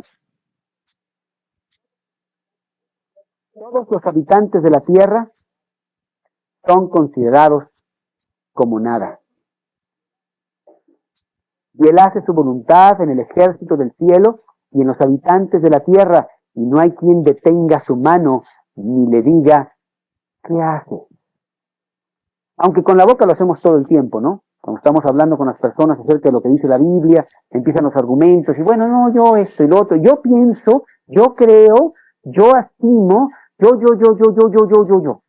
todos los habitantes de la tierra son considerados como nada. Y él hace su voluntad en el ejército del cielo y en los habitantes de la tierra, y no hay quien detenga su mano ni le diga, ¿qué haces? Aunque con la boca lo hacemos todo el tiempo, ¿no? Cuando estamos hablando con las personas acerca de lo que dice la Biblia, empiezan los argumentos y bueno, no, yo esto y lo otro, yo pienso, yo creo, yo estimo, yo.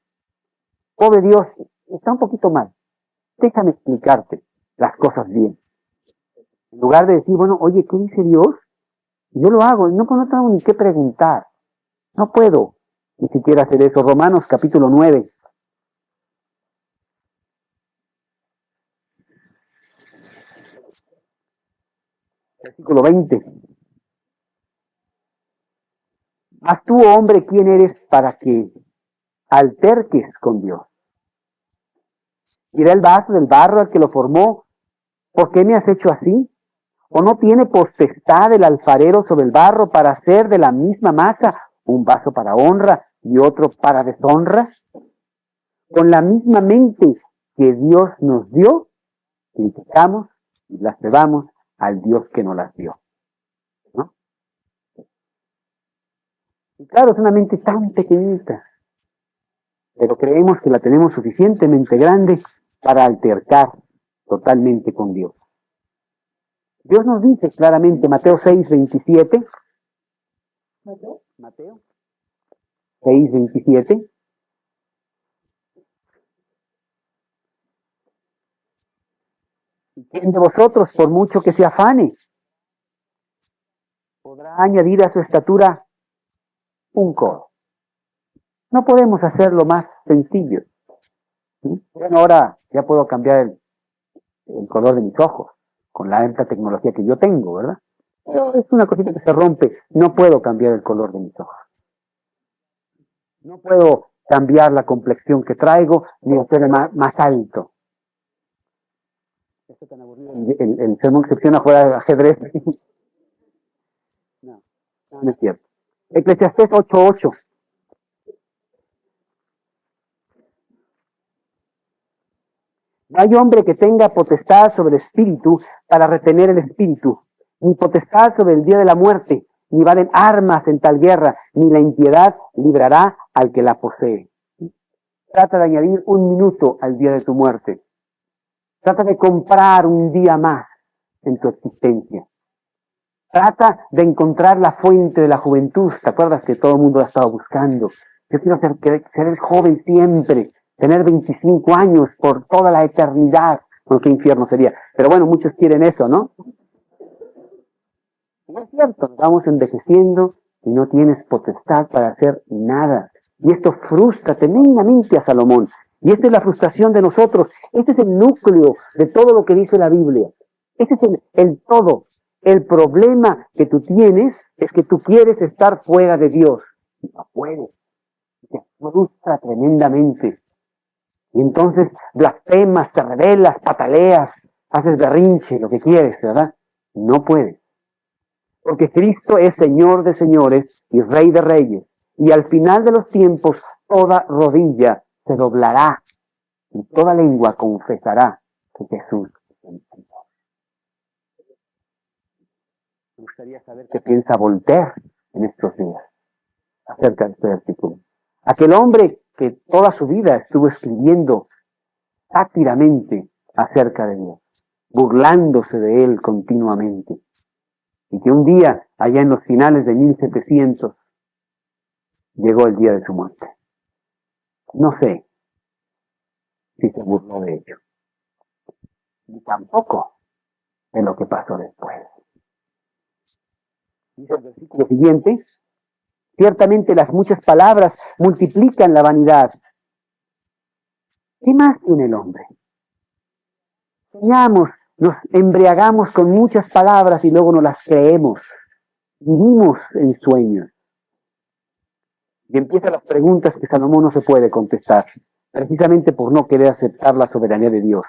Pobre Dios, está un poquito mal. Déjame explicarte las cosas bien. En lugar de decir, bueno, oye, ¿qué dice Dios? Yo lo hago, no tengo ni qué preguntar. No puedo ni siquiera hacer eso. Romanos capítulo 9. Versículo 20. Mas tú, hombre, ¿quién eres para que alterques con Dios? ¿Irá el vaso del barro al que lo formó? ¿Por qué me has hecho así? ¿O no tiene potestad el alfarero sobre el barro para hacer de la misma masa un vaso para honra y otro para deshonra? Con la misma mente que Dios nos dio, criticamos y blasfemamos al Dios que nos las dio, ¿no? Y claro, es una mente tan pequeñita, pero creemos que la tenemos suficientemente grande para altercar totalmente con Dios. Dios nos dice claramente, Mateo 6:27, Mateo 6:27, ¿y quién de vosotros, por mucho que se afane, podrá añadir a su estatura un codo? No podemos hacerlo más sencillo. ¿Sí? Bueno, ahora ya puedo cambiar el color de mis ojos con la alta tecnología que yo tengo, ¿verdad? Pero es una cosita que se rompe. No puedo cambiar el color de mis ojos. No puedo cambiar la complexión que traigo ni hacerme más alto. Esto tan aburrido. El sermón que se opciona a jugar al ajedrez. No es cierto. Eclesiastés 8:8. No hay hombre que tenga potestad sobre el espíritu para retener el espíritu, ni potestad sobre el día de la muerte, ni valen armas en tal guerra, ni la impiedad librará al que la posee. Trata de añadir un minuto al día de tu muerte. Trata de comprar un día más en tu existencia. Trata de encontrar la fuente de la juventud. ¿Te acuerdas que todo el mundo la ha estado buscando? Yo quiero ser joven siempre, tener 25 años por toda la eternidad. Bueno, qué infierno sería. Pero bueno, muchos quieren eso, ¿no? No es cierto, nos vamos envejeciendo y no tienes potestad para hacer nada. Y esto frustra tremendamente a Salomón. Y esta es la frustración de nosotros. Este es el núcleo de todo lo que dice la Biblia. Este es el todo. El problema que tú tienes es que tú quieres estar fuera de Dios. Y no puedes. Te frustra tremendamente. Y entonces blasfemas, te rebelas, pataleas, haces berrinche, lo que quieres, ¿verdad? No puedes. Porque Cristo es Señor de señores y Rey de reyes. Y al final de los tiempos, toda rodilla se doblará y toda lengua confesará que Jesús es el Señor. Me gustaría saber qué piensa Voltaire en estos días acerca de este versículo. Aquel hombre que toda su vida estuvo escribiendo sátiramente acerca de Dios, burlándose de él continuamente. Y que un día, allá en los finales de 1700, llegó el día de su muerte. No sé si se burló de ello, ni tampoco de lo que pasó después. Dice el versículo siguiente, ciertamente las muchas palabras multiplican la vanidad. ¿Qué más tiene el hombre? Soñamos, nos embriagamos con muchas palabras y luego no las creemos. Vivimos en sueños. Y empiezan las preguntas que Salomón no se puede contestar, precisamente por no querer aceptar la soberanía de Dios.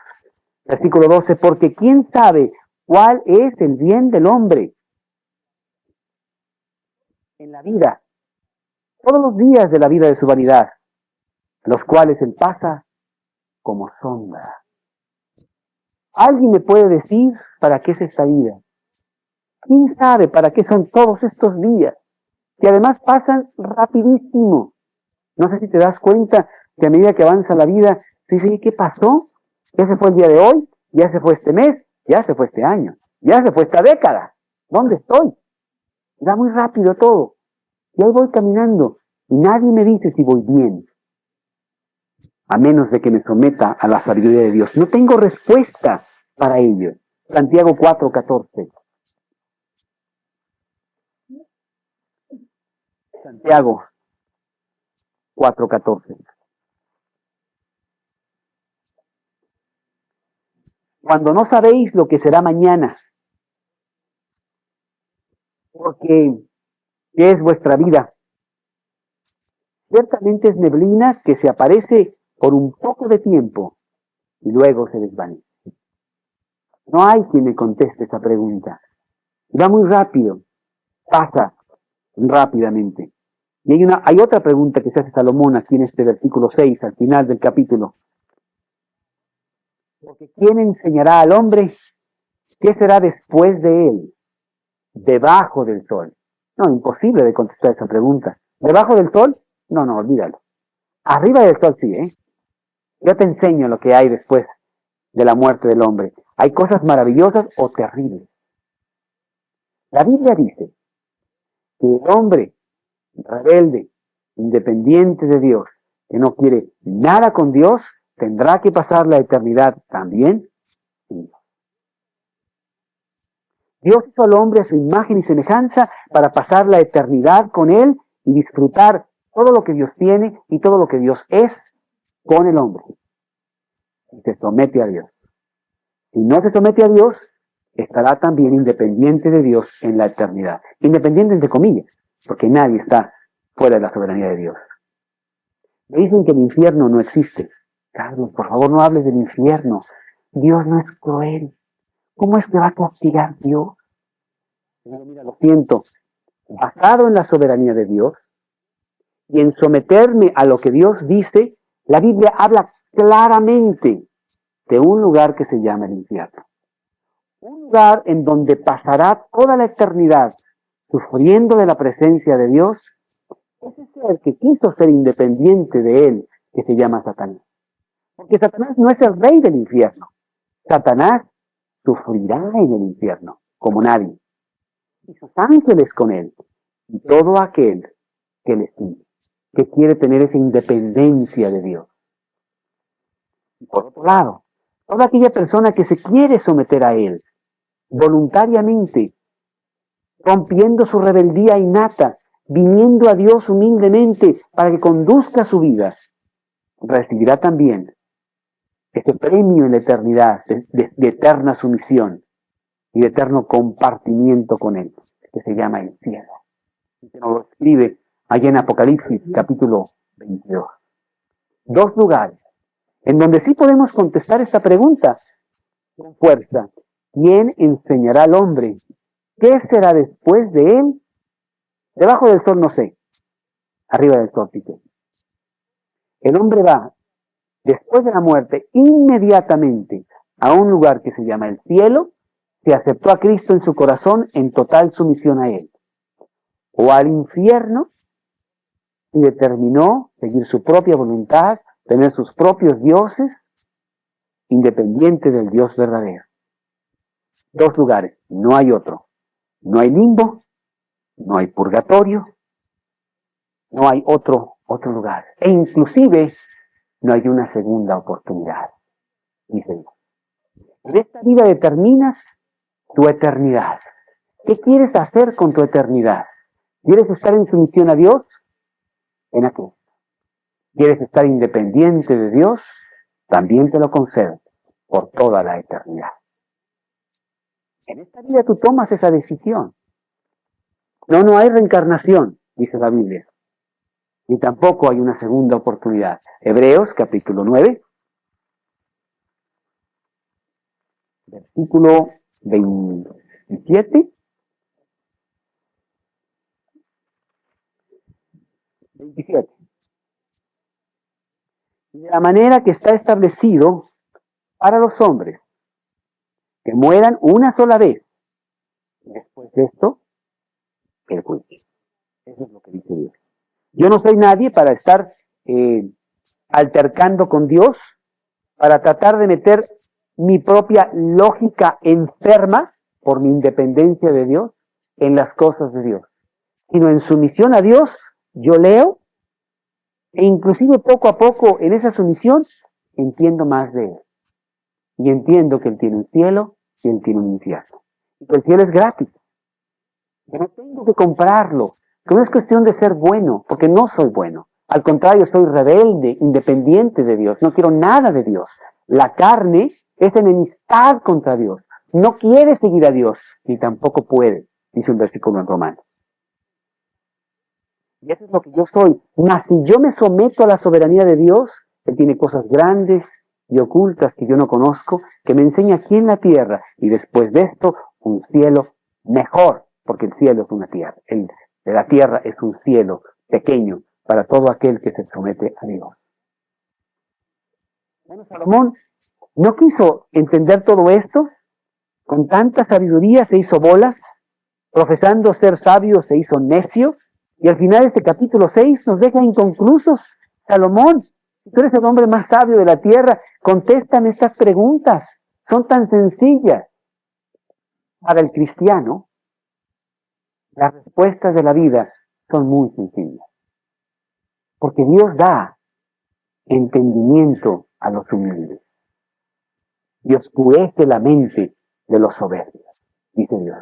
Versículo 12, porque ¿quién sabe cuál es el bien del hombre en la vida? Todos los días de la vida de su vanidad, los cuales él pasa como sombra. ¿Alguien me puede decir para qué es esta vida? ¿Quién sabe para qué son todos estos días? Que además pasan rapidísimo. No sé si te das cuenta que a medida que avanza la vida, tú dices, ¿qué pasó? Ya se fue el día de hoy, ya se fue este mes, ya se fue este año, ya se fue esta década. ¿Dónde estoy? Va muy rápido todo. Y ahí voy caminando y nadie me dice si voy bien, a menos de que me someta a la sabiduría de Dios. No tengo respuesta para ello. Santiago 4:14. Santiago 4:14. Cuando no sabéis lo que será mañana, porque ¿qué es vuestra vida? Ciertamente es neblina que se aparece por un poco de tiempo y luego se desvanece. No hay quien me conteste esa pregunta. Va muy rápido, pasa rápidamente. Y hay otra pregunta que se hace Salomón aquí en este versículo 6, al final del capítulo. Porque ¿quién enseñará al hombre qué será después de él? Debajo del sol. No, imposible de contestar esa pregunta. ¿Debajo del sol? No, olvídalo. Arriba del sol sí, ¿eh? Yo te enseño lo que hay después de la muerte del hombre. Hay cosas maravillosas o terribles. La Biblia dice que el hombre rebelde, independiente de Dios, que no quiere nada con Dios, tendrá que pasar la eternidad también sin Dios. Dios hizo al hombre a su imagen y semejanza para pasar la eternidad con Él y disfrutar todo lo que Dios tiene y todo lo que Dios es con el hombre. Y se somete a Dios. Si no se somete a Dios, estará también independiente de Dios en la eternidad. Independiente entre comillas, porque nadie está fuera de la soberanía de Dios. Me dicen que el infierno no existe. Carlos, por favor, no hables del infierno. Dios no es cruel. ¿Cómo es que va a castigar Dios? Pero mira, lo siento. Basado en la soberanía de Dios y en someterme a lo que Dios dice, la Biblia habla claramente de un lugar que se llama el infierno. Un lugar en donde pasará toda la eternidad sufriendo de la presencia de Dios ese ser que quiso ser independiente de él, que se llama Satanás. Porque Satanás no es el rey del infierno. Satanás sufrirá en el infierno, como nadie. Y sus ángeles con él. Y todo aquel que le sigue, que quiere tener esa independencia de Dios. Y por otro lado, toda aquella persona que se quiere someter a él, voluntariamente, rompiendo su rebeldía innata, viniendo a Dios humildemente para que conduzca su vida, recibirá también ese premio en la eternidad de eterna sumisión y de eterno compartimiento con Él, que se llama el cielo. Y se nos lo escribe allá en Apocalipsis, capítulo 22. Dos lugares en donde sí podemos contestar esta pregunta con fuerza. ¿Quién enseñará al hombre qué será después de él? Debajo del sol no sé, arriba del sol sí sé. El hombre va, después de la muerte, inmediatamente a un lugar que se llama el cielo, se aceptó a Cristo en su corazón en total sumisión a Él. O al infierno, y determinó seguir su propia voluntad, tener sus propios dioses, independiente del Dios verdadero. Dos lugares, no hay otro. No hay limbo, no hay purgatorio, no hay otro lugar. E inclusive no hay una segunda oportunidad, dice Dios. En esta vida determinas tu eternidad. ¿Qué quieres hacer con tu eternidad? ¿Quieres estar en sumisión a Dios? En aquel. ¿Quieres estar independiente de Dios? También te lo concedo por toda la eternidad. En esta vida tú tomas esa decisión. No hay reencarnación, dice la Biblia. Ni tampoco hay una segunda oportunidad. Hebreos, capítulo 9, versículo 27. 27. De la manera que está establecido para los hombres, que mueran una sola vez. Y después de esto, el juicio. Eso es lo que dice Dios. Yo no soy nadie para estar eh, altercando con Dios para tratar de meter mi propia lógica enferma por mi independencia de Dios en las cosas de Dios, sino en sumisión a Dios, yo leo e inclusive poco a poco en esa sumisión entiendo más de Él. Y entiendo que Él tiene un cielo y Él tiene un infierno. Y que el cielo es gratis. Que no tengo que comprarlo. Que no es cuestión de ser bueno, porque no soy bueno. Al contrario, soy rebelde, independiente de Dios. No quiero nada de Dios. La carne es enemistad contra Dios. No quiere seguir a Dios, ni tampoco puede, dice un versículo en Romanos. Y eso es lo que yo soy. Mas si yo me someto a la soberanía de Dios, Él tiene cosas grandes y ocultas que yo no conozco, que me enseña aquí en la tierra, y después de esto, un cielo mejor, porque el cielo es una tierra. La tierra es un cielo pequeño para todo aquel que se somete a Dios. Bueno, Salomón no quiso entender todo esto. Con tanta sabiduría se hizo bolas, profesando ser sabio se hizo necio, y al final de este capítulo 6 nos deja inconclusos. Salomón, si tú eres el hombre más sabio de la tierra, contéstame estas preguntas. Son tan sencillas. Para el cristiano, las respuestas de la vida son muy sencillas. Porque Dios da entendimiento a los humildes y oscurece la mente de los soberbios, dice Dios.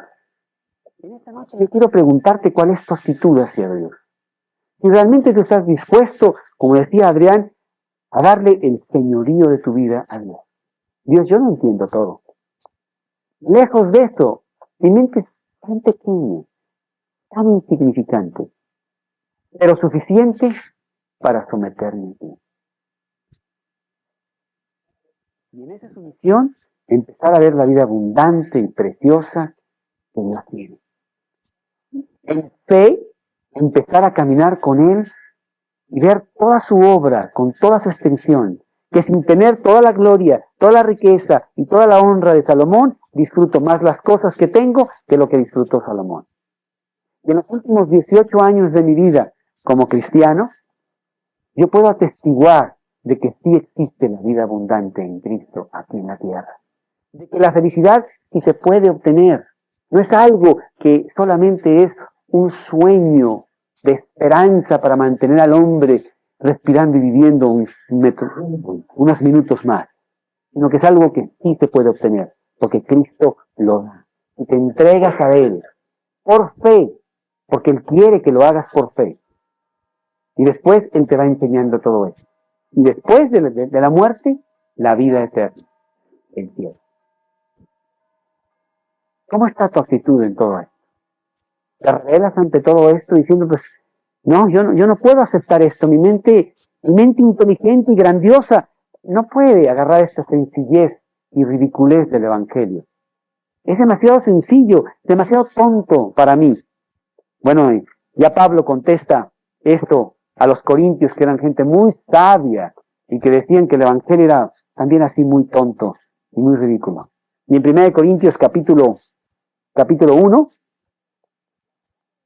En esta noche yo quiero preguntarte cuál es tu actitud hacia Dios. Si realmente tú estás dispuesto, como decía Adrián, a darle el señorío de tu vida a Dios. Dios, yo no entiendo todo. Lejos de eso, mi mente es tan pequeña, tan insignificante, pero suficiente para someterme a ti. Y en esa sumisión, empezar a ver la vida abundante y preciosa que Dios tiene. En fe, empezar a caminar con Él y ver toda su obra, con toda su extensión, que sin tener toda la gloria, toda la riqueza y toda la honra de Salomón, disfruto más las cosas que tengo que lo que disfrutó Salomón. Y en los últimos 18 años de mi vida como cristiano, yo puedo atestiguar de que sí existe la vida abundante en Cristo aquí en la tierra. De que la felicidad sí se puede obtener. No es algo que solamente es un sueño de esperanza para mantener al hombre respirando y viviendo unos minutos más, sino que es algo que sí se puede obtener, porque Cristo lo da. Y te entregas a Él por fe, porque Él quiere que lo hagas por fe. Y después Él te va enseñando todo eso. Y después de la muerte, la vida eterna, el cielo. ¿Cómo está tu actitud en todo esto? ¿Te revelas ante todo esto diciendo, pues, no, yo no puedo aceptar esto, mi mente inteligente y grandiosa no puede agarrar esta sencillez y ridiculez del Evangelio? Es demasiado sencillo, demasiado tonto para mí. Bueno, ya Pablo contesta esto a los corintios, que eran gente muy sabia y que decían que el Evangelio era también así muy tonto y muy ridículo. Y en 1 Corintios capítulo 1,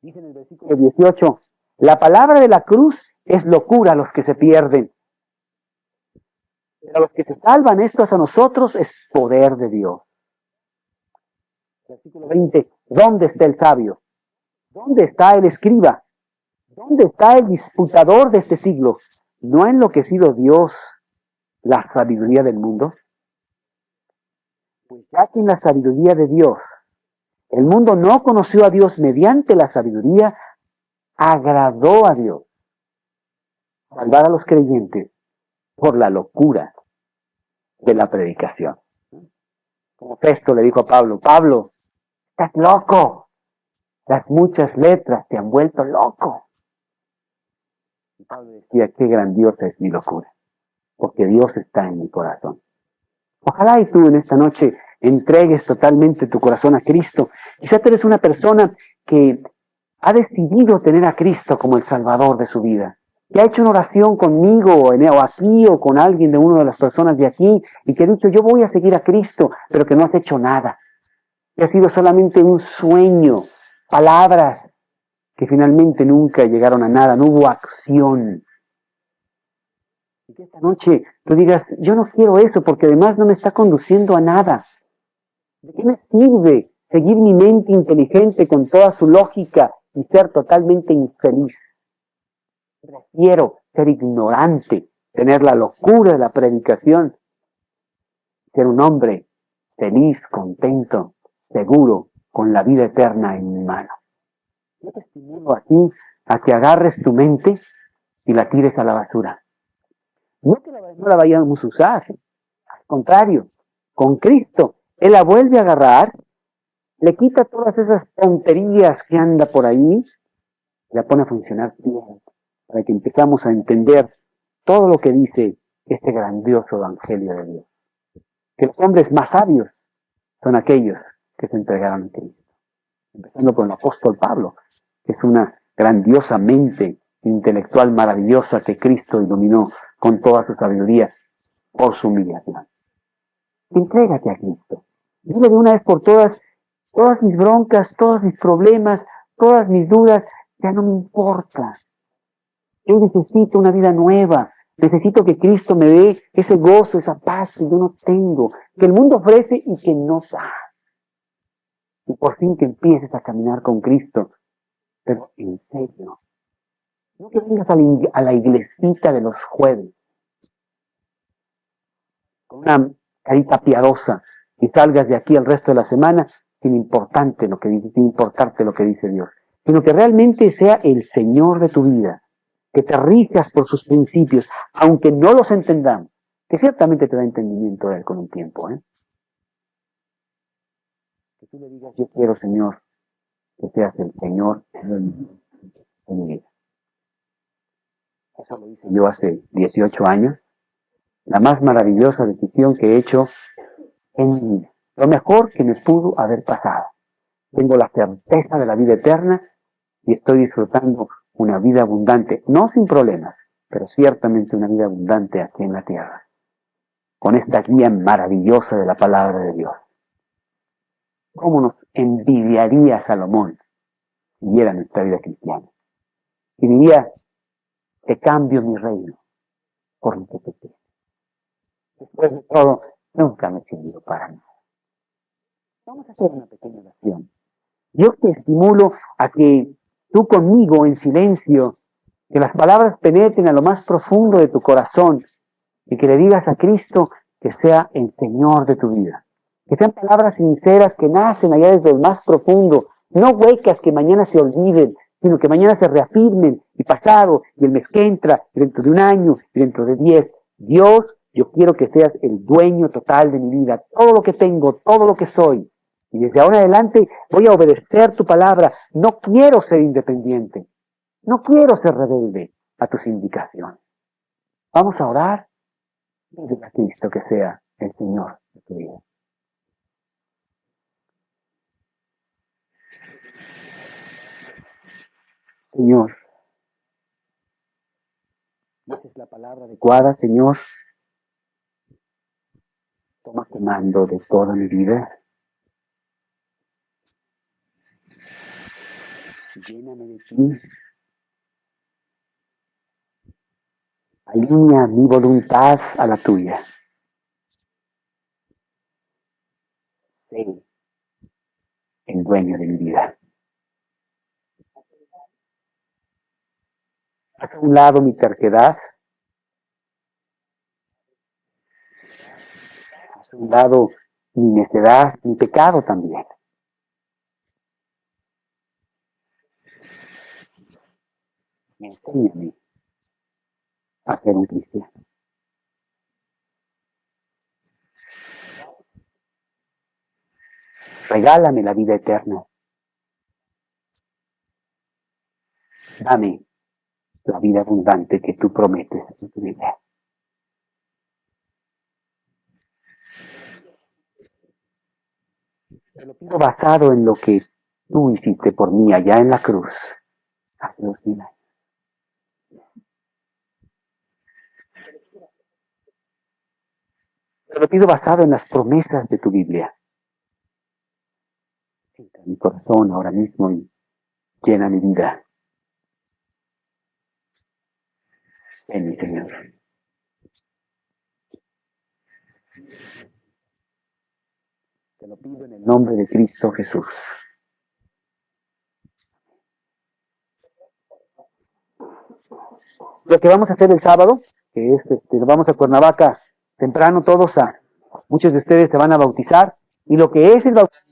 dice en el versículo 18, la palabra de la cruz es locura a los que se pierden. Pero a los que se salvan, estos a nosotros es poder de Dios. Versículo 20, ¿dónde está el sabio? ¿Dónde está el escriba? ¿Dónde está el disputador de este siglo? ¿No ha enloquecido Dios la sabiduría del mundo? Pues ya que en la sabiduría de Dios, el mundo no conoció a Dios mediante la sabiduría, agradó a Dios salvar a los creyentes por la locura de la predicación. Como Festo le dijo a Pablo, Pablo, estás loco, las muchas letras te han vuelto loco. Y Pablo decía, qué grandiosa es mi locura, porque Dios está en mi corazón. Ojalá y tú en esta noche entregues totalmente tu corazón a Cristo. Quizás tú eres una persona que ha decidido tener a Cristo como el Salvador de su vida, que ha hecho una oración conmigo o aquí o con alguien de una de las personas de aquí y que ha dicho, yo voy a seguir a Cristo, pero que no has hecho nada. Que ha sido solamente un sueño, palabras que finalmente nunca llegaron a nada, no hubo acción. Y que esta noche tú digas, yo no quiero eso porque además no me está conduciendo a nada. ¿De qué me sirve seguir mi mente inteligente con toda su lógica y ser totalmente infeliz? Prefiero ser ignorante, tener la locura de la predicación, ser un hombre feliz, contento, seguro, con la vida eterna en mi mano. Yo te estimulo a ti a que agarres tu mente y la tires a la basura. No que no la vayamos a usar, al contrario, con Cristo, Él la vuelve a agarrar, le quita todas esas tonterías que anda por ahí, y la pone a funcionar bien, para que empezamos a entender todo lo que dice este grandioso evangelio de Dios. Que los hombres más sabios son aquellos que se entregaron a Cristo. Empezando por el apóstol Pablo, que es una grandiosa mente intelectual maravillosa que Cristo iluminó con toda su sabiduría por su humillación. Entrégate a Cristo. Dile de una vez por todas mis broncas, todos mis problemas, todas mis dudas, ya no me importa. Yo necesito una vida nueva. Necesito que Cristo me dé ese gozo, esa paz que yo no tengo, que el mundo ofrece y que no da. Y por fin que empieces a caminar con Cristo, pero en serio. No que vengas a la iglesita de los jueves, con una carita piadosa, y salgas de aquí el resto de la semana sin importarte lo que dice, sin importarte lo que dice Dios, sino que realmente sea el Señor de tu vida, que te rijas por sus principios, aunque no los entendamos, que ciertamente te da entendimiento de Él con un tiempo, Que tú le digas, yo quiero, Señor, que seas el Señor de mi vida. Eso lo hice yo hace 18 años, la más maravillosa decisión que he hecho en mi vida. Lo mejor que me pudo haber pasado. Tengo la certeza de la vida eterna y estoy disfrutando una vida abundante, no sin problemas, pero ciertamente una vida abundante aquí en la tierra, con esta guía maravillosa de la palabra de Dios. ¿Cómo nos envidiaría Salomón si viera nuestra vida cristiana? Y diría, te cambio mi reino por lo que te pido. Después de todo, nunca me sirvió para nada. Vamos a hacer una pequeña oración. Yo te estimulo a que tú conmigo en silencio, que las palabras penetren a lo más profundo de tu corazón y que le digas a Cristo que sea el Señor de tu vida. Que sean palabras sinceras que nacen allá desde el más profundo, no huecas que mañana se olviden, sino que mañana se reafirmen y pasado, y el mes que entra, y dentro de un año, y dentro de 10. Dios, yo quiero que seas el dueño total de mi vida, todo lo que tengo, todo lo que soy. Y desde ahora en adelante voy a obedecer tu palabra. No quiero ser independiente. No quiero ser rebelde a tus indicaciones. Vamos a orar y dile a Cristo que sea el Señor de tu vida. Señor, esa es la palabra adecuada, Señor. Toma comando de toda mi vida. Lléname de ti. Alinea mi voluntad a la tuya. Sé el dueño de mi vida. Haz a un lado mi terquedad. Haz a un lado mi necedad, mi pecado también. Y enséñame a ser un cristiano. Regálame la vida eterna. Dame la vida abundante que tú prometes en tu vida. Te lo pido basado en lo que tú hiciste por mí allá en la cruz hace 2000 años. Te lo pido basado en las promesas de tu Biblia. Entra en mi corazón ahora mismo y llena mi vida. En mi Señor. Te lo pido en el nombre de Cristo Jesús. Lo que vamos a hacer el sábado, que es, vamos a Cuernavaca temprano todos muchos de ustedes se van a bautizar, y lo que es el bautismo